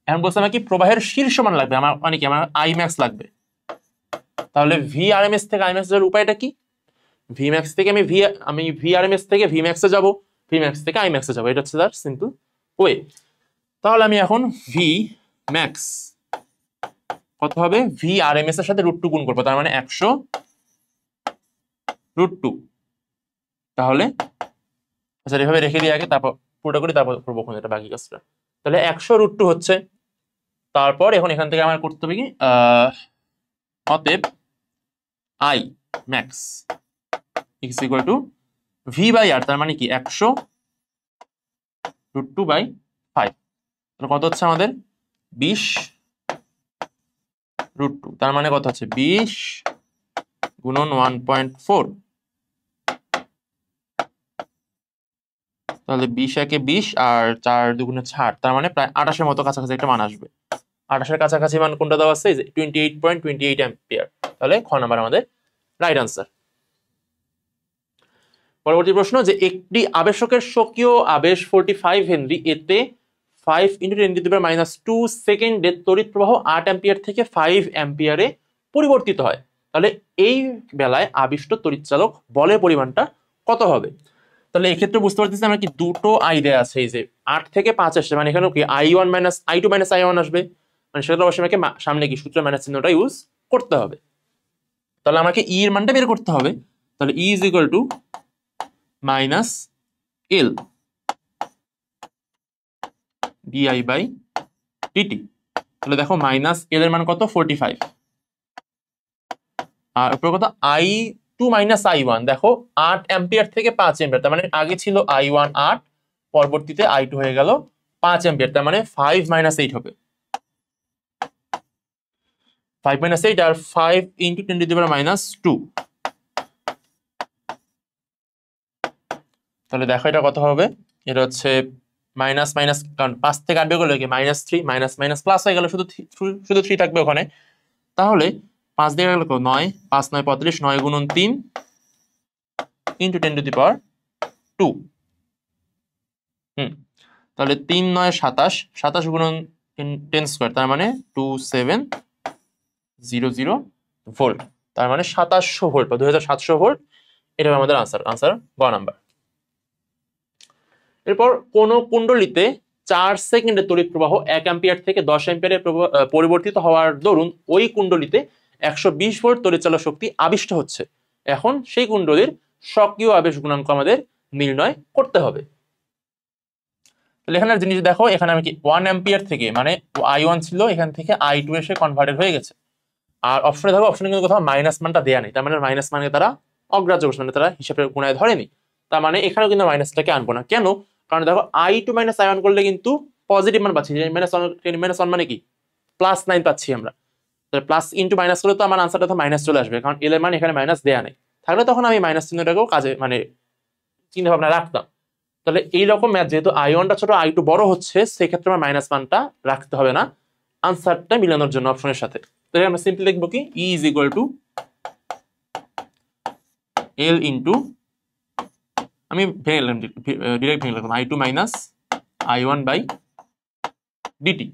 এখন বলছে আমাকে প্রবাহের শীর্ষ মান লাগবে, আমার মানে কি, আমার আই ম্যাক্স লাগবে। তাহলে ভি আর এম এস থেকে আই ম্যাক্স এর উপায়টা কি? ভি ম্যাক্স থেকে আমি ভি আর এম এস থেকে ভি ম্যাক্সে যাবো, ভি ম্যাক্স থেকে আই ম্যাক্সে যাবো, এটা হচ্ছে তার সিম্পল ওয়ে। তাহলে আমি এখন ভি ম্যাক্স কত হবে, ভি আর এম এস এর সাথে √2 গুণ করবো, তার মানে 100 √2। তাহলে আচ্ছা এভাবে রেখে দিই আগে, তারপর পুরোটা করি, তারপর করবো ওখানে এটা বাকি কাজটা। তাহলে 100 √2 হচ্ছে। তারপর এখন এখান থেকে আমার করতে হবে কি, অতএব I max is equal to V by R, তার মানে কি 100 √2/5। তাহলে কত হচ্ছে আমাদের 20 √2, তার মানে কত হচ্ছে 20 গুণন 1.4। তাহলে 20 একে 20 আর 4 দুগুণে 6, তার মানে প্রায় 28 মতো কাছাকাছি একটা মান আসবে। 28 কাছাকাছি মান কোনটা দেওয়া আছে, 28.28 অ্যাম্পিয়ার। তাহলে খ নাম্বার আমাদের রাইট আনসার। পরবর্তী প্রশ্ন, যে একটি আবেশকের স্বকীয় আবেশ 45 হেনরি, এতে 5 × 10⁻² সেকেন্ডে তড়িৎ প্রবাহ 8 অ্যাম্পিয়ার থেকে 5 অ্যাম্পিয়ারে পরিবর্তিত হয়। তাহলে এই বেলায় আবিষ্ট তড়িৎচালক বলের পরিমাণটা কত হবে? তাহলে এক্ষেত্রে বুঝতে পারতেছি আমরা কি দুটো আই দেয়া আছে, এই যে 8 থেকে 5 আসছে, মানে এখানেও কি I1 - I2 - I1 আসবে, মানে সেটা অবশ্যই আমাকে সামনে কি সূত্র মাইনাস চিহ্নটা ইউজ করতে হবে। তাহলে আমাকে ই এর মানটা বের করতে হবে। তাহলে E is equal to minus L D I by D T. তাহলে দেখো মাইনাস এল এর মান কত, 45, আর উপরে কত I2 - I1, দেখো 8 অ্যাম্পিয়ার থেকে 5 অ্যাম্পিয়ার, তার মানে আগে ছিল I1 8, পরবর্তীতে I2 হয়ে গেল 5 অ্যাম্পিয়ার, তার মানে 5 - 8 হবে। 5 - 8 আর 5 × 10⁻²। তাহলে দেখো এটা কত হবে, এটা হচ্ছে মাইনাস মাইনাস, কারণ 5 থেকে 8 বের করলে কি -3, মাইনাস মাইনাস প্লাস হয়ে গেল, শুধু 3 থাকবে ওখানে। তাহলে 5 দিয়ে গেল 9, 5 9 35, 9 গুণন 3 × 10⁻²। তাহলে 3 9 27, 27 গুণন 10², তার মানে 2700 ভোল্ট, তার মানে 2700 ভোল্ট বা 2700 ভোল্ট। এটা হবে আমাদের আনসার গ নাম্বার। এরপর কোন কুণ্ডলীতে 4 সেকেন্ডে তড়িৎ প্রবাহ 1 অ্যাম্পিয়ার থেকে 10 অ্যাম্পিয়ারে পরিবর্তিত হওয়ার দরুন ওই কুণ্ডলীতে 120 ভোল্ট তড়িৎচালক শক্তি আবিষ্ট হচ্ছে। এখন সেই কুণ্ডলীর স্বকীয় আবেশ গুণাঙ্ক আমাদের নির্ণয় করতে হবে। তাহলে এখানে জিনিস দেখো, এখানে আমি কি 1 অ্যাম্পিয়ার থেকে, মানে I1 ছিল, এখান থেকে I2 এসে কনভার্টেড হয়ে গেছে। আর অপশনে দেখো, অপশনে কিন্তু কোথাও মাইনাস মানটা দেয়া নেই, তার মানে মাইনাস মানে তারা অগ্রাহ্য করছে, মানে তারা হিসাবে গুণায় ধরেনি। তার মানে এখানেও কিন্তু মাইনাসটাকে আনবো না। কেন? কারণ দেখো I2 - I1 করলে কিন্তু পজিটিভ মান পাচ্ছি, -1 মানে কি +9 পাচ্ছি আমরা। তাহলে প্লাস ইন্টু মাইনাস করলে তো আমার আনসারটা তো মাইনাস চলে আসবে, কারণ এল এর মান এখানে মাইনাস দেয়া নেই। থাকলে তখন আমি মাইনাস চিহ্নটাকেও কাজে মানে চিন্তা ভাবনা রাখতাম। তাহলে এইরকম ম্যাথ, যেহেতু I1টা ছোট I2 বড় হচ্ছে, সেক্ষেত্রে আমার মাইনাস মানটা রাখতে হবে না আনসারটা মিলানোর জন্য অপশনের সাথে। তাহলে আমরা সিম্পলি লিখবো কি, E is equal to L into, আমি ডিরেক্ট ভেঙে লিখলাম I2 - I1 বাই ডিটি।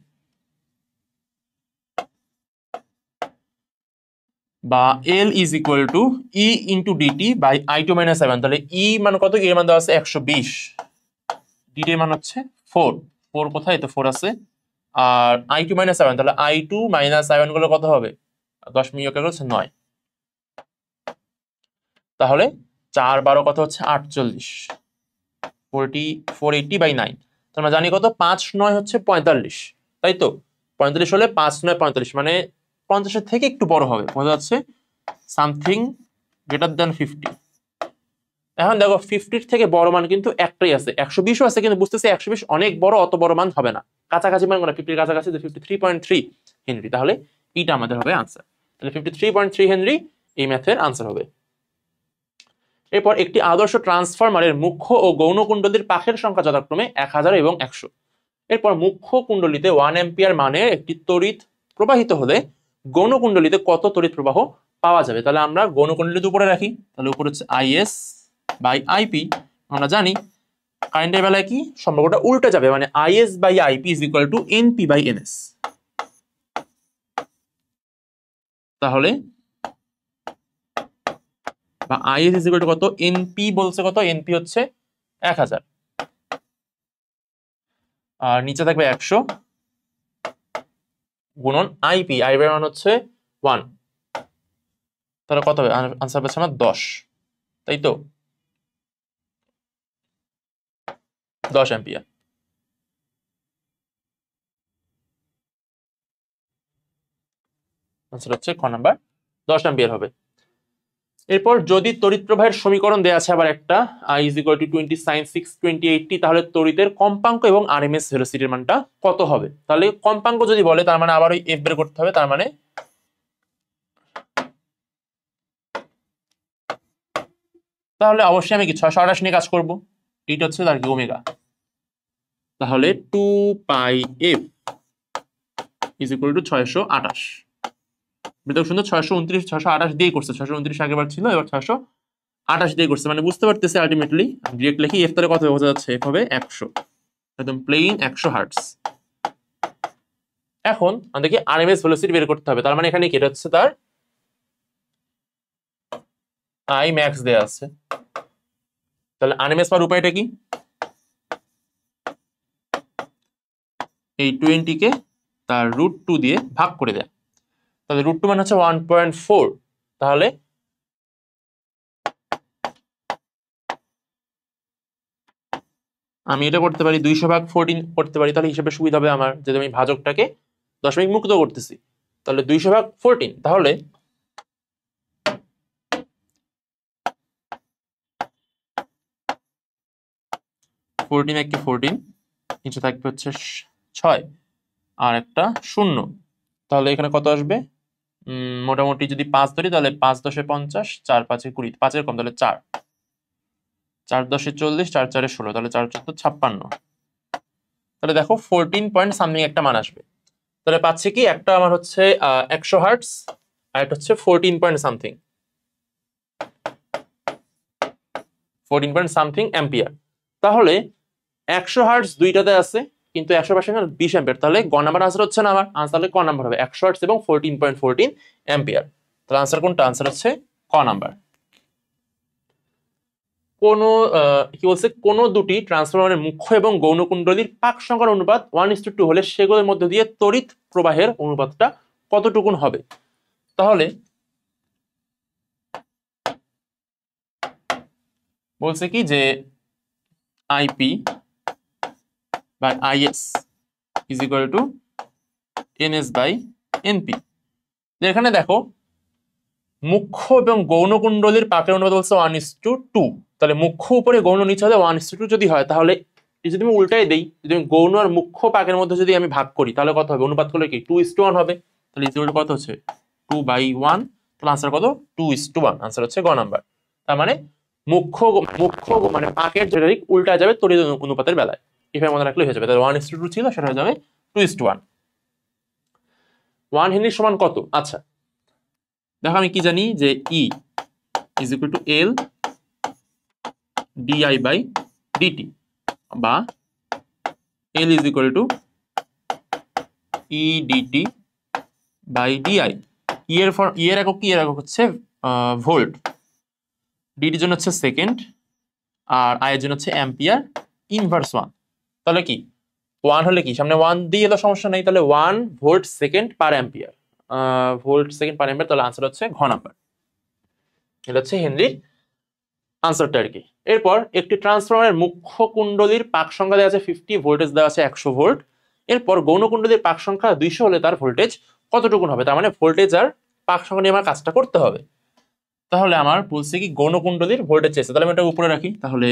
বা L is equal to E into D T by I2 - I1। তাহলে ই মান কত, এর মান দেওয়া আছে 120, ডিটি এর মান হচ্ছে 4। 4 কোথায়, তো 4 আছে। আর I2 - I1, তাহলে I2 - I1 গুলো কত হবে, 10 বিয়োগ করছে 9। তাহলে 4 12 কত হচ্ছে 48, 480/9। তো আমরা জানি কত, 5 9 হচ্ছে 45, তাই তো। 45 হলে 5 9 45, মানে 50-এর থেকে একটু বড় হবে, বোঝা যাচ্ছে সামথিং গ্রেটার দ্যান 50। এখন দেখো 50-এর থেকে বড় মান কিন্তু একটাই আছে, 120ও আছে, কিন্তু বুঝতেছি 120 অনেক বড়, অত বড় মান হবে না, কাছাকাছি মান কোনটা, 50-এর কাছাকাছি, 53.3 হেনরি। তাহলে এটা আমাদের হবে আনসার। তাহলে 53.3 হেনরি এই ম্যাথের আনসার হবে। এরপর একটি আদর্শ ট্রান্সফরমারের মুখ্য ও গৌণ কুণ্ডলীর পাকের সংখ্যা যথাক্রমে 1000 এবং 100। এরপর মুখ্য কুণ্ডলীতে 1 অ্যাম্পিয়ার মানের একটি তড়িৎ প্রবাহিত হলে গৌণ কুণ্ডলীতে কত তড়িৎ প্রবাহ পাওয়া যাবে। তাহলে আমরা গৌণ কুণ্ডলীতে উপরে রাখি, তাহলে উপরে হচ্ছে IS/IP। আমরা জানি কারেন্টের বেলায় কি সম্পর্কটা উল্টে যাবে, মানে IS/IP is equal two NP/NS। তাহলে বা IS ইজ ইকুয়াল টু কত, NP বলছে কত, NP হচ্ছে 1000, আর নিচে থাকবে 100 গুণন IP, IP এর মান হচ্ছে 1। তাহলে কত হবে, আনসার পাচ্ছে আমার 10, তাই তো, 10 অ্যাম্পিয়ার। আনসার হচ্ছে খ নাম্বার, 10 অ্যাম্পিয়ার হবে। এরপর যদি তড়িৎ প্রবাহের সমীকরণ দেয়া আছে আবার একটা, I = 20 sin 6 2080, তাহলে তড়িতের কম্পাঙ্ক এবং RMS ভেলোসিটির মানটা কত হবে। তাহলে কম্পাঙ্ক যদি বলে, তার মানে আবার ওই F বের করতে হবে, তার মানে তাহলে অবশ্যই আমি কি 628 নিয়ে কাজ করব, এইটা হচ্ছে তার কি ওমেগা। তাহলে 2πf ইজ ইকুয়াল টু 628। বিতর্ক সুন্দর 629 628 দিয়ে করছে, 629 আগেবার ছিল, এবার 628 দিয়ে করছে, মানে বুঝতে পারতেছে আলটিমেটলি ডিরেক্ট লিখি এফ, তাহলে কত বোঝা যাচ্ছে, এফ হবে 100, একদম প্লেন 100 হার্টজ। এখন আমাদেরকে আরএমএস ভেলোসিটি বের করতে হবে, তার মানে এখানে কি, এটা হচ্ছে তার আই ম্যাক্স দেয়া আছে। তাহলে আরএমএস পাওয়ার উপায়টা কি, এই 20 কে তার √2 দিয়ে ভাগ করে দেয়া। তাহলে √2 মানে হচ্ছে 1.4। তাহলে আমি এটা করতে পারি 200/14 করতে পারি, তাহলে হিসেবে সুবিধা হবে আমার, যদি আমি ভাজকটাকে দশমিক মুক্ত করতেছি। তাহলে 200/14, তাহলে 14 একে 14, নিচে থাকবে হচ্ছে 6 আর একটা 0, তাহলে এখানে কত আসবে, মোটামুটি যদি 5 ধরি, তাহলে 5 10 50, 4 5 20, 5 কম, তাহলে 4 4 10 40, 4 4 16, তাহলে 4 14 56। তাহলে দেখো 14 পয়েন্ট সামথিং একটা মান আসবে। তাহলে পাচ্ছি কি, একটা আমার হচ্ছে 100 হার্টস, আর একটা হচ্ছে 14 point something, 14 point something ampere. তাহলে 100 হার্টস দুইটাতে আছে, কিন্তু 100% 20 অ্যাম্পিয়ার। তাহলে গ নাম্বার আনসার হচ্ছে না আমার, আনসার ক নাম্বার হবে, 100 হার্টস এবং 14.14 অ্যাম্পিয়ার। তাহলে আনসার কোনটা, আনসার হচ্ছে ক নাম্বার। কোন কি বলছে, কোন দুটি ট্রান্সফরমারের মুখ্য এবং গৌণ কুণ্ডলীর পাক সংখ্যার অনুপাত 1:2 হলে সেগুলোর মধ্যে দিয়ে তড়িৎ প্রবাহের অনুপাতটা কতটুকুন হবে। তাহলে বলছে কি যে IP by IS is equal to NS by NP. এখানে দেখো মুখ্য এবং গৌণ কুণ্ডলীর পাকের অনুপাত বলছে 1:2, তাহলে মুখ্য উপরে গৌণ নিচে হলে 1:2 যদি হয়, তাহলে যদি আমি উল্টাই দেই, যদি আমি গৌণ আর মুখ্য পাকের মধ্যে যদি আমি ভাগ করি, তাহলে কত হবে, অনুপাত করলে কি 2:1 হবে। তাহলে ইকুয়াল কত হচ্ছে 2/1, তাহলে আনসার কত 2:1, আনসার হচ্ছে গ নাম্বার। তার মানে মুখ্য মুখ্য মানে পাকের যেটা উল্টা যাবে তড়িৎ অনুপাতের বেলায়, এভাবে মনে রাখলে হয়ে যাবে। তাহলে 1:2 ছিল, সেটা হয়ে যাবে 2:1। 1 হেনরি সমান কত, আচ্ছা দেখো আমি কি জানি যে E is equal to L D I by D T, বা L is equal to E D T by D I. ই এর একক কি, এর একক হচ্ছে ভোল্ট, ডিটির জন্য হচ্ছে সেকেন্ড, আর আই এর জন্য হচ্ছে অ্যাম্পিয়ার ইনভার্স 1। তাহলে কি 1 হলে কি সামনে 1 দিয়ে এলো, সমস্যা নেই, তাহলে 1 ভোল্ট সেকেন্ড পার অ্যাম্পিয়ার, ভোল্ট সেকেন্ড পার অ্যাম্পিয়ার, তাহলে আনসার হচ্ছে ঘ নাম্বার। এটা হচ্ছে হেনরির আনসারটা আর কি। এরপর একটি ট্রান্সফরমারের মুখ্য কুণ্ডলীর পাক সংখ্যা দেওয়া আছে 50, ভোল্টেজ দেওয়া আছে 100 ভোল্ট। এরপর গৌণ কুণ্ডলীর পাক সংখ্যা 200 হলে তার ভোল্টেজ কতটুকু হবে? তার মানে ভোল্টেজ আর পাক সংখ্যা নিয়ে আমার কাজটা করতে হবে। তাহলে আমার বলছে কি গৌণ কুণ্ডলীর ভোল্টেজ চাইছে, তাহলে আমি এটা উপরে রাখি, তাহলে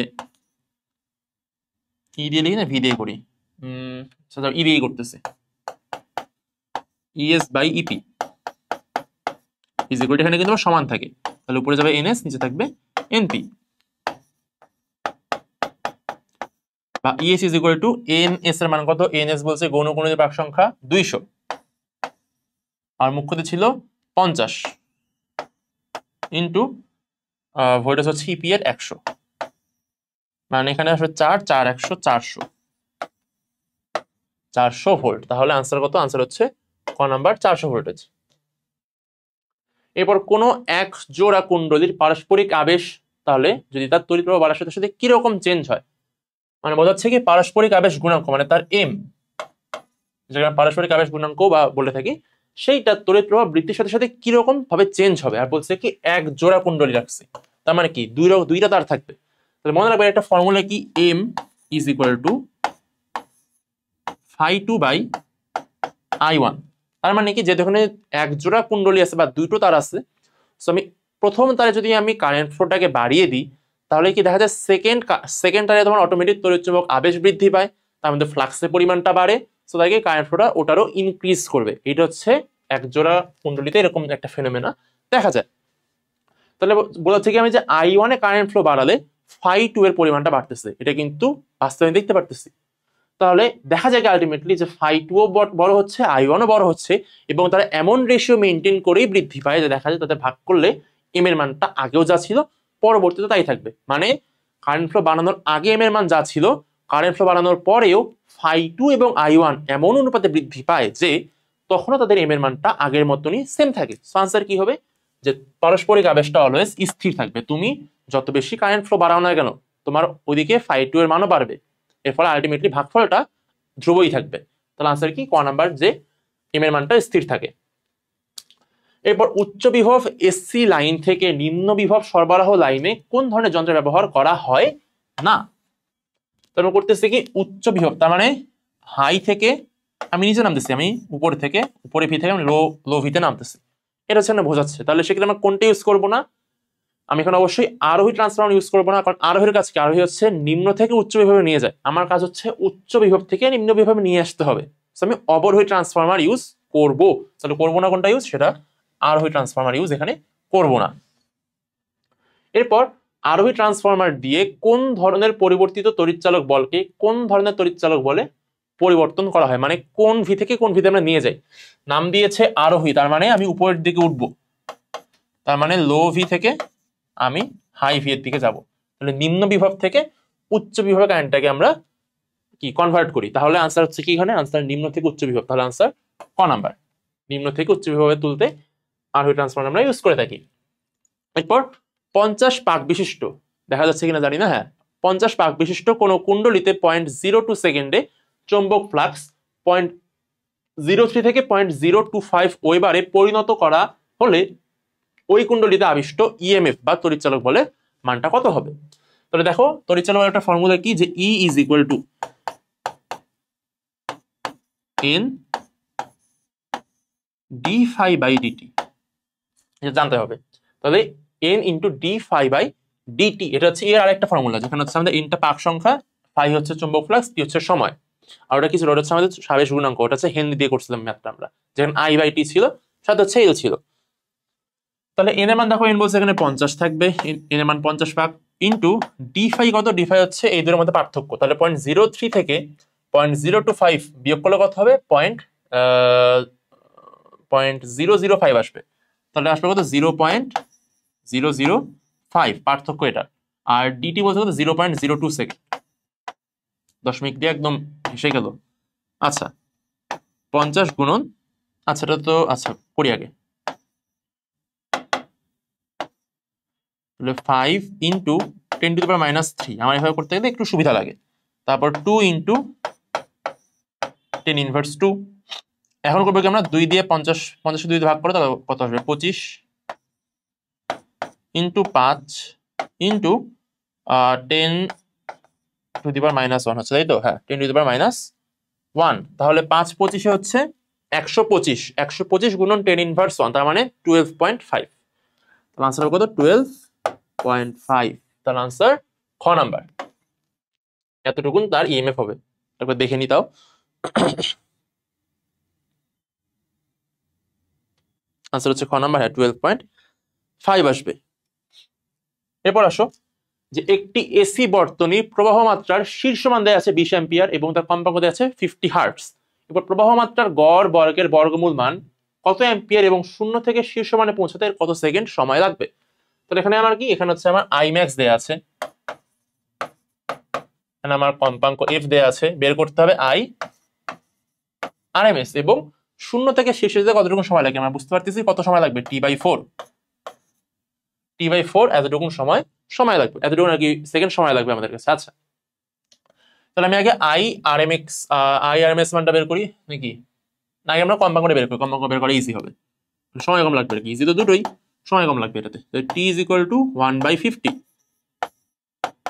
ই দিয়ে লিখি না ভি দিয়ে করি, ই দিয়ে করতেছে, ES by EP is equal to, এখানে কিন্তু সমান থাকে, তাহলে উপরে যাবে এনএস, নিচে থাকবে এনপি, বা ES is equal to NS এর মান কত? এনএস বলছে গৌণ কুণ্ডলীর পাক সংখ্যা 200 আর মুখ্যতে ছিল 50 ইন্টু ভোল্টেজ হচ্ছে ইপি এর 100, মানে এখানে আসবে 4 4 100 400 ভোল্ট। তাহলে আনসার কত? আনসার হচ্ছে ক নাম্বার 400 ভোল্টেজ। এরপর কোন এক জোড়া কুণ্ডলীর পারস্পরিক আবেশ, তাহলে যদি তার তড়িৎ প্রবাহ বাড়ার সাথে সাথে কিরকম চেঞ্জ হয়, মানে বোঝাচ্ছে কি পারস্পরিক আবেশ গুণাঙ্ক, মানে তার এম, যেটা পারস্পরিক আবেশ গুণাঙ্ক বা বলে থাকি, সেইটা তড়িৎ প্রবাহ বৃদ্ধির সাথে সাথে কিরকম ভাবে চেঞ্জ হবে। আর বলছে কি এক জোড়া কুণ্ডলী রাখছে, তার মানে কি দুইটা তার থাকবে। তাহলে মনে রাখবেন একটা ফর্মুলা কি, M is equal to φ2 by I1। তার মানে কি, যেহেতু এখানে এক জোড়া কুণ্ডলী আছে বা দুটো তার আছে, সো আমি প্রথম তারে যদি আমি কারেন্ট ফ্লোটাকে বাড়িয়ে দিই, তাহলে কি দেখা যায় সেকেন্ড তারে তোমার অটোমেটিক তড়িৎচুম্বক আবেশ বৃদ্ধি পায়, তার মধ্যে ফ্লাক্সের পরিমাণটা বাড়ে, সো তাকে কারেন্ট ফ্লোটা ওটারও ইনক্রিজ করবে। এটা হচ্ছে এক জোড়া কুণ্ডলীতে এরকম একটা ফেনোমেনা দেখা যায়। তাহলে বলা থেকে আমি যে I1 এ কারেন্ট ফ্লো বাড়ালে φ2 এর পরিমাণটা বাড়তেছে, এটা কিন্তু বাস্তবে দেখতে পারতেছি। তাহলে দেখা যায় আলটিমেটলি যে φ2 ও বড় হচ্ছে, I1 ও বড় হচ্ছে, এবং তারা এমন রেশিও মেনটেন করেই বৃদ্ধি পায় যে দেখা যায় তাদের ভাগ করলে এম এর মানটা আগেও যা ছিল পরবর্তীতে তাই থাকবে। মানে কারেন্ট ফ্লো বাড়ানোর আগে এম এর মান যা ছিল, কারেন্ট ফ্লো বাড়ানোর পরেও φ2 এবং I1 এমন অনুপাতে বৃদ্ধি পায় যে তখনও তাদের এম এর মানটা আগের মতনই সেম থাকে। সো আনসার কি হবে? যে পারস্পরিক আবেশটা অলওয়েজ স্থির থাকবে। তুমি যত বেশি কারেন্ট ফ্লো বাড়াও না কেন, তোমার ওইদিকে φ2 এর মানও বাড়বে, এর ফলে আলটিমেটলি ভাগফলটা ধ্রুবই থাকবে। তাহলে আনসার কি? ক নাম্বার, যে এম এর মানটা স্থির থাকে। এরপর উচ্চ বিভব এসসি লাইন থেকে নিম্ন বিভব সরবরাহ লাইনে কোন ধরনের যন্ত্র ব্যবহার করা হয় না? তারপর করতেছে কি উচ্চ বিভব, তার মানে হাই থেকে আমি নিচে নামতেছি, আমি উপর থেকে উপরে ভি থেকে আমি লো ভিতে নামতেছি, এটা হচ্ছে না বোঝাচ্ছে। তাহলে সেক্ষেত্রে আমরা কোনটা ইউজ করবো না? আমি এখন অবশ্যই আরোহী ট্রান্সফরমার ইউজ করবো না, কারণ আরোহীর কাজ কি? আরোহী হচ্ছে নিম্ন থেকে উচ্চ বিভবে নিয়ে যায়, আমার কাজ হচ্ছে উচ্চ বিভব থেকে নিম্ন বিভবে নিয়ে আসতে হবে। আমি অবরোহী ট্রান্সফরমার ইউজ করব। তাহলে করবো না কোনটা ইউজ? সেটা আরোহী ট্রান্সফরমার ইউজ এখানে করব না। এরপর আরোহী ট্রান্সফরমার দিয়ে কোন ধরনের পরিবর্তিত তড়িৎচালক বলকে কোন ধরনের তড়িৎচালক বলে পরিবর্তন করা হয়, মানে কোন ভি থেকে কোন ভিতে আমরা নিয়ে যাই। নাম দিয়েছে আরোহী, তার মানে আমি উপরের দিকে উঠবো, তার মানে লো ভি থেকে আমি হাই ভি এর দিকে যাব। তাহলে নিম্ন বিভব থেকে উচ্চ বিভবে কারেন্টটাকে আমরা কি কনভার্ট করি। তাহলে আনসার হচ্ছে কি, এখানে আনসার নিম্ন থেকে উচ্চ বিভব। তাহলে আনসার ক নাম্বার, নিম্ন থেকে উচ্চ বিভবে তুলতে আরোহী ট্রান্সফরমার আমরা ইউজ করে থাকি। এরপর 50 পাক বিশিষ্ট, দেখা যাচ্ছে কিনা জানি না, হ্যাঁ 50 পাক বিশিষ্ট কোন কুণ্ডলিতে 0.02 সেকেন্ডে চৌম্বক ফ্লাক্স 0.03 থেকে 0.025 ওয়েবারে পরিণত করা হলে ওই কুণ্ডলিতে আবিষ্ট ইএমএফ বা তড়িৎচালক বলে মানটা কত হবে? তাহলে দেখো তড়িৎচালকের একটা ফর্মুলা কি, যে E is equal to N D phi by D T, এটা জানতে হবে। তাহলে N into D phi by D T, এটা হচ্ছে এর আরেকটা ফর্মুলা, যেখানে হচ্ছে আমাদের এনটা পাক সংখ্যা, ফাই হচ্ছে চৌম্বক ফ্লাক্স, টি হচ্ছে সময়, আর ওটা কি ছিল? ওটা হচ্ছে আমাদের সাবেশ গুণাঙ্ক, ওটা হচ্ছে হেনরি দিয়ে করছিলাম ম্যাথটা আমরা, যেখানে আই বাই টি ছিল, সাথে হচ্ছে এল ছিল। তাহলে এন এর মান দেখো, এন বলছে এখানে 50 থাকবে, এন এর মান 50 ভাগ ইন্টু ডি ফাই কত? ডি ফাই হচ্ছে এই দুটোর মধ্যে পার্থক্য, তাহলে 0.03 থেকে 0.025 বিয়োগ করলে কত হবে? 0.005 আসবে। তাহলে আসবে কত? 0.005 পার্থক্য এটা। আর ডিটি বলছে কত? 0.02 সেকেন্ড, দশমিক দিয়ে একদম হেসে গেল। আচ্ছা 50 গুণন, আচ্ছা এটা তো আচ্ছা করি আগে, তাহলে 5 ইন্টু 10⁻³ আমার এভাবে করতে গেলে একটু সুবিধা লাগে। তারপর 2 ইন্টু 10⁻²। এখন করবো কি আমরা 2 দিয়ে 50 50 2 দিয়ে ভাগ করে তাহলে কত আসবে 25 ইন্টু 5 ইন্টু 10⁻⁻1 হচ্ছে, তাই তো? হ্যাঁ, 10⁻⁻1। তাহলে 5 25 হচ্ছে 125, 125 গুণন 10⁻1 তার মানে 12.5। তাহলে আনসার হবে কত? 12.5। তাহলে আনসার খ নাম্বার। এতটুকুন তার ইএমএফ হবে। একবার দেখে নি তাও। আনসার হচ্ছে খ নাম্বার। হ্যাঁ, 12.5 আসবে। এরপর আসো যে একটি এসি বর্তনী প্রবাহ মাত্রার শীর্ষমান দেয়া আছে 20 অ্যাম্পিয়ার এবং তার কম্পাঙ্ক দেয়া আছে 50 হার্টজ। এরপর প্রবাহ মাত্রার গড় বর্গের বর্গমূল মান কত অ্যাম্পিয়ার এবং 0 থেকে শীর্ষ মানে পৌঁছাতে কত সেকেন্ড সময় লাগবে? তাহলে এখানে আমার কি, এখানে হচ্ছে আমার আই ম্যাক্স দেয়া আছে, এখানে আমার কম্পাঙ্ক এফ দেয়া আছে, বের করতে হবে আই আর এম এস এবং 0 থেকে শীর্ষে যেতে কতটুকু সময় লাগে আমরা বুঝতে পারতেছি। কত সময় লাগবে? T/4, এতটুকু সময় লাগবে, এতটুকু নাকি সেকেন্ড সময় লাগবে আমাদের কাছে। আচ্ছা, তাহলে আমি আগে আই আর এম এস মানটা বের করি নাকি না, আগে আমরা কম্পাঙ্কটা বের করি, কম্পাঙ্ক বের করা ইজি হবে, সময় কম লাগবে। কি ইজি তো দুটোই, সময় কম লাগবে এটাতে। টি ইজ ইকুয়াল টু 1/50,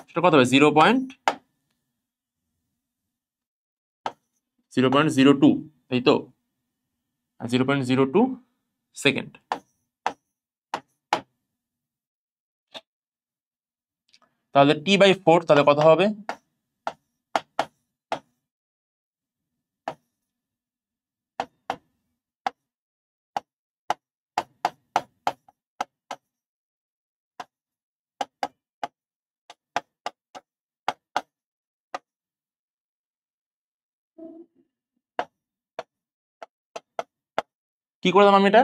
সেটা কত হবে? 0.02, এই তো 0.02 সেকেন্ড। তাহলে T/4 তাহলে কত হবে? কি করলাম আমি এটা?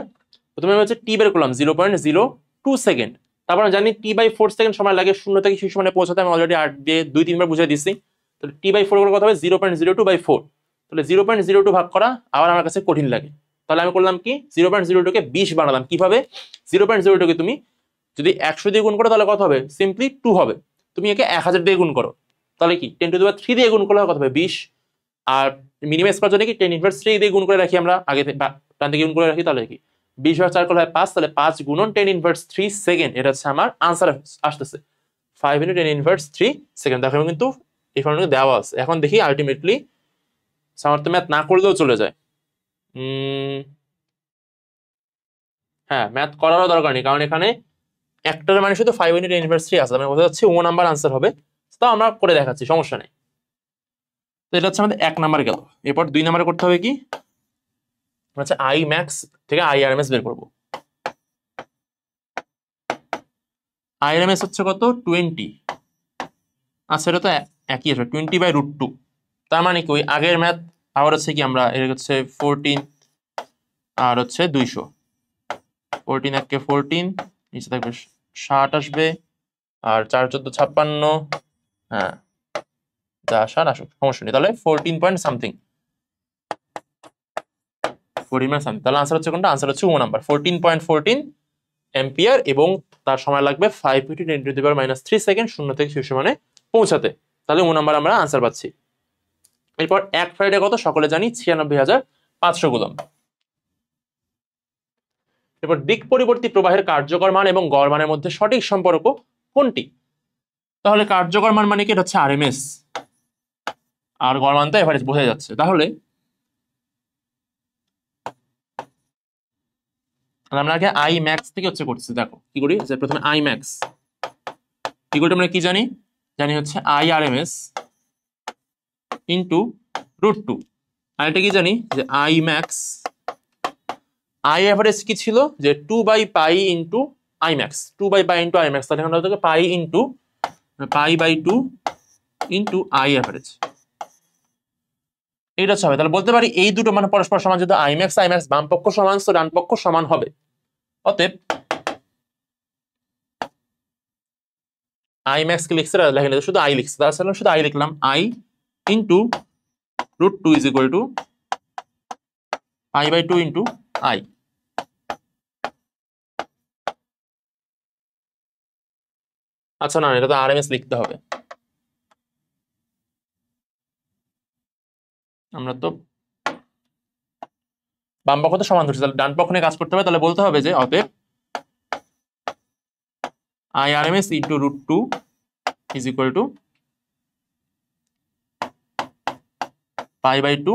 প্রথমে আমি হচ্ছে টি বের করলাম 0.02 সেকেন্ড। তারপর আমি জানি T/4 সেকেন্ড সময় লাগে 0 থেকে শীর্ষ মানে পৌঁছাতে। আমি অলরেডি 8 দিয়ে 2-3 বার বুঝিয়ে দিচ্ছি। তাহলে T/4 করে কত হবে? 0.02/4। তাহলে 0.02 ভাগ করা আবার আমার কাছে কঠিন লাগে। তাহলে আমি করলাম কি, 0.02 কে 20 বানালাম। কিভাবে? 0.02 কে তুমি যদি 100 দিয়ে গুণ করো তাহলে কত হবে? সিম্পলি 2 হবে। তুমি একে 1000 দিয়ে গুণ করো তাহলে কি 10⁻³ দিয়ে গুণ করলে কত হবে? 20। আর মিনিমাইজ করার জন্য কি 10⁻³ দিয়ে গুণ করে রাখি আমরা, আগে ডান দিকে গুণ করে রাখি, তাহলে কি 20/4 করলে হয় 5, তাহলে 5 গুণন 10⁻³ সেকেন্ড, এটা হচ্ছে আমার আনসার আসতেছে 5 × 10⁻³ সেকেন্ড। দেখো কিন্তু এই ফর্মুলা দেওয়া আছে। এখন দেখি আলটিমেটলি আমার তো ম্যাথ না করলেও চলে যায়। হ্যাঁ, ম্যাথ করারও দরকার নেই, কারণ এখানে একটার মানে শুধু 5 × 10⁻³ আছে, আমি বোঝা যাচ্ছে ও নাম্বার আনসার হবে। তো আমরা করে দেখাচ্ছি, সমস্যা নেই। তো এটা হচ্ছে আমাদের 1 নাম্বার গেল। এরপর 2 নাম্বারে করতে হবে কি, হচ্ছে আই ম্যাক্স থেকে আই আর এম এস বের করবো। আই আর এম এস হচ্ছে কত? 20। আচ্ছা, এটা তো একই আসবে, 20/√2। তার মানে কি ওই আগের ম্যাথ আবার হচ্ছে কি, আমরা এর হচ্ছে 14 আর হচ্ছে 200, 14 1 14, নিচে থাকবে 60 আসবে, আর 4 14 56, হ্যাঁ যা 60 আসুক, সমস্যা নেই। তাহলে 14 পয়েন্ট সামথিং, 14 পয়েন্ট সামথিং। তাহলে আনসার হচ্ছে কোনটা? আনসার হচ্ছে ও নাম্বার, 14.14 অ্যাম্পিয়ার এবং তার সময় লাগবে 5 × 10⁻³ সেকেন্ড 0 থেকে শীর্ষ মানে পৌঁছাতে। তাহলে ও নাম্বার আমরা আনসার পাচ্ছি। এরপর 1 ফ্যারাডে কত? সকলে জানি 96,500 কুলম্ব। এরপর দিক পরিবর্তী প্রবাহের কার্যকর মান এবং গড় মানের মধ্যে সঠিক সম্পর্ক কোনটি? তাহলে কার্যকর মান মানে কি? এটা হচ্ছে আরএমএস, আর গড় মান তো এভারেজ, বোঝা যাচ্ছে। তাহলে আমরা আগে আই ম্যাক্স থেকে হচ্ছে করছি। দেখো কি করি, যে প্রথমে আই ম্যাক্স ইকুয়াল টু আমরা কি জানি? জানি হচ্ছে I R M S into √2। আর এটা কি জানি? যে আই ম্যাক্স, আই অ্যাভারেজ কি ছিল? যে 2/π into I max, 2/π into I max. তাহলে এখানে হচ্ছে pi into π/2 into I average, এইটা হচ্ছে হবে। তাহলে বলতে পারি এই দুটো মানে পরস্পর সমান, যেহেতু আই ম্যাক্স বাম পক্ষ সমান, তো ডান পক্ষ সমান হবে। অতএব আই ম্যাক্স কে লিখছে, লেখেন শুধু আই লিখছে, তাহলে শুধু আই লিখলাম, I into √2 is equal to π/2 into I. আচ্ছা না, এটা তো আরএমএস লিখতে হবে। আমরা তো বাম পক্ষ তো সমান ধরছি, তাহলে ডান পক্ষ নিয়ে কাজ করতে হবে। তাহলে বলতে হবে যে অতএব IRMS into √2 is equal to π/2।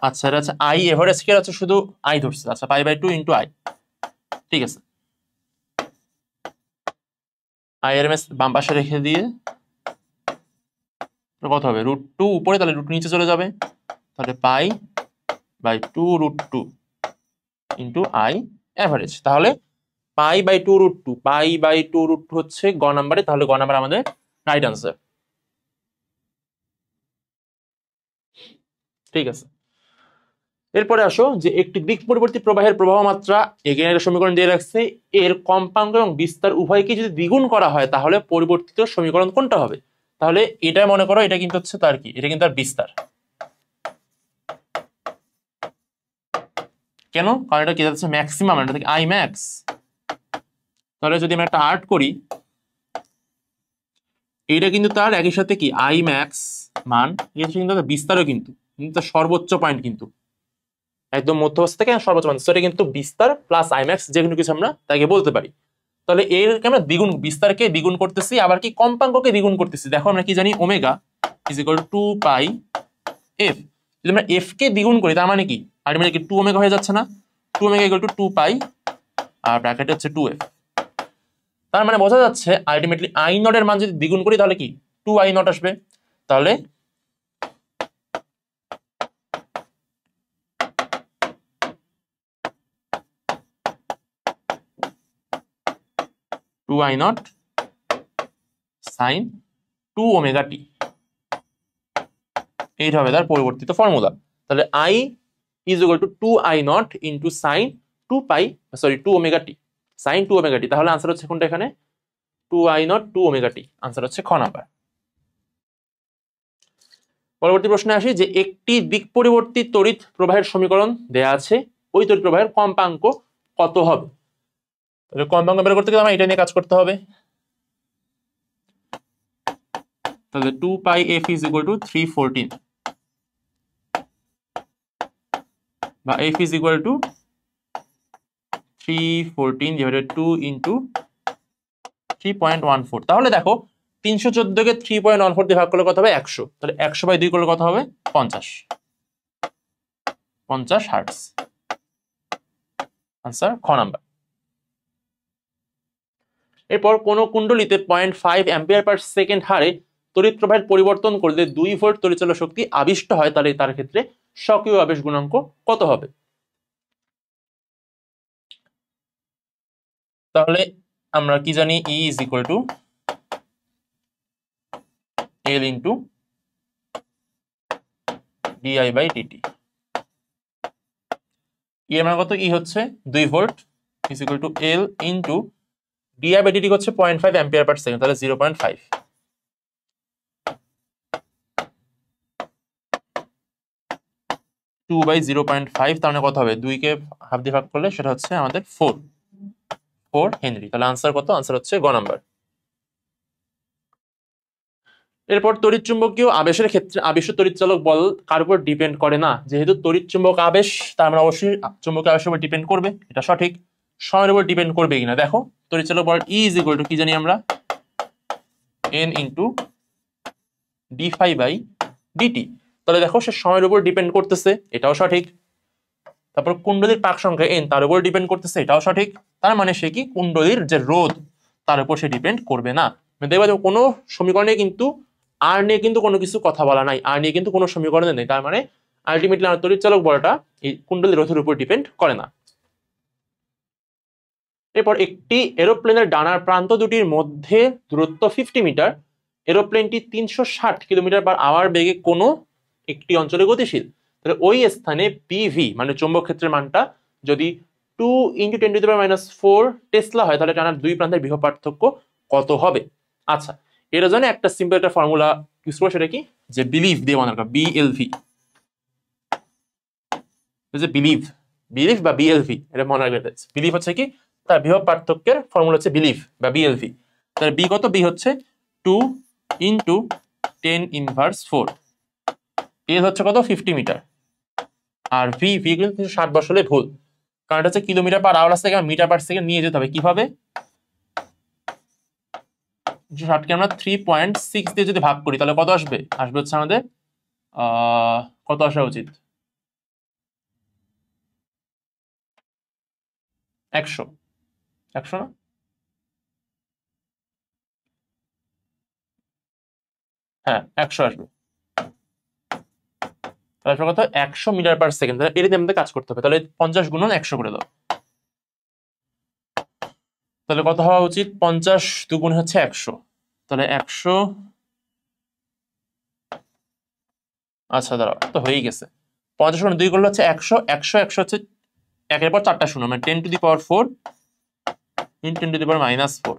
আচ্ছা এটা হচ্ছে আই এভারেজ কে হচ্ছে শুধু আই ধরছে। আচ্ছা π/2 ইন্টু আই, ঠিক আছে। IRMS বাম পাশে রেখে দিয়ে কত হবে, √2 উপরে, তাহলে √2 নিচে চলে যাবে, তাহলে π/2 √2 ইন্টু আই এভারেজ। তাহলে π/2 √2, π/2 √2 হচ্ছে গ নাম্বারে, তাহলে গ নাম্বার আমাদের রাইট আনসার। ঠিক আছে, এরপরে আসো যে একটি দিক পরিবর্তী প্রবাহের প্রবাহ মাত্রা, এগেইন সমীকরণ দিয়ে রাখছে, এর কম্পাঙ্ক এবং বিস্তার উভয়কে যদি দ্বিগুণ করা হয় তাহলে পরিবর্তিত সমীকরণ কোনটা হবে। তাহলে এটা মনে করো, এটা কিন্তু হচ্ছে তার কি, এটা কিন্তু তার বিস্তার। কেন, কারণ এটা কি যাচ্ছে ম্যাক্সিমাম, এটা থেকে আই ম্যাক্স। তাহলে যদি আমরা একটা আর্ট করি, এইটা কিন্তু তার একই সাথে কি আই ম্যাক্স মান, এটা কিন্তু তার বিস্তারও, কিন্তু তার সর্বোচ্চ পয়েন্ট, কিন্তু একদম মধ্যবস্থা থেকে সর্বোচ্চ মান, সেটা কিন্তু বিস্তার প্লাস আই ম্যাক্স যে কোনো কিছু আমরা তাকে বলতে পারি। তাহলে এরকে আমরা দ্বিগুণ, বিস্তারকে দ্বিগুণ করতেছি, আবার কি কম্পাঙ্ককে দ্বিগুণ করতেছি। দেখো আমরা কি জানি, omega is equal two 2πf। যদি আমরা এফ কে দ্বিগুণ করি তার মানে কি, আলটিমেটলি কি 2 ওমেগা হয়ে যাচ্ছে না, 2 ওমেগা ইকুয়াল টু 2π আর ব্র্যাকেটে হচ্ছে 2f। তার মানে বোঝা যাচ্ছে আলটিমেটলি আই নট এর মান যদি দ্বিগুণ করি তাহলে কি 2i0 আসবে। তাহলে two I naught sine 2 omega T, এইটা হবে তার পরিবর্তিত ফর্মুলা। তাহলে I is equal to 2i0 into sine 2 omega T, sine 2 omega T. তাহলে আনসার হচ্ছে কোনটা এখানে, 2i0 2 ওমেগা টি, আনসার হচ্ছে খ নাম্বার। পরবর্তী প্রশ্নে আসি যে একটি দিক পরিবর্তী তড়িৎ প্রবাহের সমীকরণ দেয়া আছে, ওই তড়িৎ প্রবাহের কম্পাঙ্ক কত হবে। তাহলে কম্পাঙ্ক বের করতে গেলে আমরা এটা নিয়ে কাজ করতে হবে। তাহলে 2πf ইজ ইকুয়াল টু 314 বা f is equal two 314 divided 2 into 3.14। তাহলে দেখো 314 কে 3.14 দিয়ে ভাগ করলে কত হবে 100, তাহলে 100/2 করলে কত হবে 50 হার্টজ, আনসার খ নাম্বার। এরপর কোন কুণ্ডলিতে 0.5 অ্যাম্পিয়ার পার সেকেন্ড হারে তড়িৎ প্রবাহের পরিবর্তন করলে 2 ভোল্ট তড়িৎচালক শক্তি আবিষ্ট হয়, তাহলে তার ক্ষেত্রে স্বকীয় আবেশ গুণাঙ্ক কত হবে। তাহলে আমরা কি জানি, E is equal two L into di/dt। E এর মান কত, E হচ্ছে 2 volt is equal two L into di/dt হচ্ছে 0.5 অ্যাম্পিয়ার পার সেকেন্ড, তাহলে 0.5 2/0.5, তার মানে কত হবে, 2 কে হাফ দিয়ে ভাগ করলে সেটা হচ্ছে আমাদের 4 হেনরি। তাহলে আনসার কত, আনসার হচ্ছে গ নাম্বার। এরপর তড়িৎচুম্বকীয় আবেশের ক্ষেত্রে আবেশ তড়িৎচালক বল কার উপর ডিপেন্ড করে না। যেহেতু তড়িৎচুম্বক আবেশ, তার মানে অবশ্যই চুম্বকীয় আবেশের উপর ডিপেন্ড করবে, এটা সঠিক। সময়ের উপর ডিপেন্ড করবে কিনা দেখো, তড়িৎচালক বল E ইজ ইকুয়াল টু কি জানি আমরা, n ইন্টু d∅/dt। তাহলে দেখো সে সময়ের উপর ডিপেন্ড করতেছে, এটাও সঠিক। তারপর কুণ্ডলীর পাক সংখ্যা n তার উপর ডিপেন্ড করতেছে, এটাও সঠিক। তার মানে সে কি কুণ্ডলীর যে রোধ তার উপর সে ডিপেন্ড করবে না। দেখবা যে কোনো সমীকরণে কিন্তু আর নিয়ে কিন্তু কোনো কিছু কথা বলা নাই, আর নিয়ে কিন্তু কোনো সমীকরণে নেই, তার মানে আলটিমেটলি আমার তড়িৎচালক বলটা এই কুণ্ডলীর রোধের উপর ডিপেন্ড করে না। এরপর একটি এরোপ্লেনের ডানার প্রান্ত দুটির মধ্যে দূরত্ব 50 মিটার, এরোপ্লেনটি 360 কিলোমিটার/আওয়ার বেগে কোনো একটি অঞ্চলে গতিশীল। তাহলে ওই স্থানে পিভি মানে চৌম্বক ক্ষেত্রের মানটা যদি 2 × 10⁻⁴ টেসলা হয়, তাহলে টানার দুই প্রান্তের বিভব পার্থক্য কত হবে। আচ্ছা, এর জন্য একটা সিম্পল একটা ফর্মুলা ইউজ করবো, সেটা কি, যে বিলিভ দিয়ে মনে রাখা, BLV, যে বিলিভ বা BLV, এটা মনে রাখবে। বিলিভ হচ্ছে কি, তার বিভব পার্থক্যের ফর্মুলা হচ্ছে বিলিভ বা BLV। তাহলে বি কত? বি হচ্ছে 2 ইন্টু 10 ইনভার্স 4। এর হচ্ছে কত? 50 মিটার। আর ভি কিন্তু 60 বসালে ভুল, কারণ এটা হচ্ছে কিলোমিটার পার আওয়ার থেকে মিটার পার সেকেন্ড নিয়ে যেতে হবে। কিভাবে? 60কে আমরা 3.6 দিয়ে যদি ভাগ করি তাহলে কত আসবে? আসবে হচ্ছে আমাদের কত আসা উচিত? 100। 100 না? হ্যাঁ 100 আসবে। তাহলে কত? 100 মিটার পার সেকেন্ড। তাহলে এর দিয়ে আমাদের কাজ করতে হবে। তাহলে 50 গুণন 100 করে দাও। তাহলে কত হওয়া উচিত? 50 দুগুণ হচ্ছে 100। তাহলে 100, আচ্ছা দাঁড়াও, তো হয়েই গেছে। 50 গুণ 2 করলে হচ্ছে 100। 100 100 হচ্ছে একের পর 4টা শূন্য, মানে 10 to the power 4 into 10 to the power -4।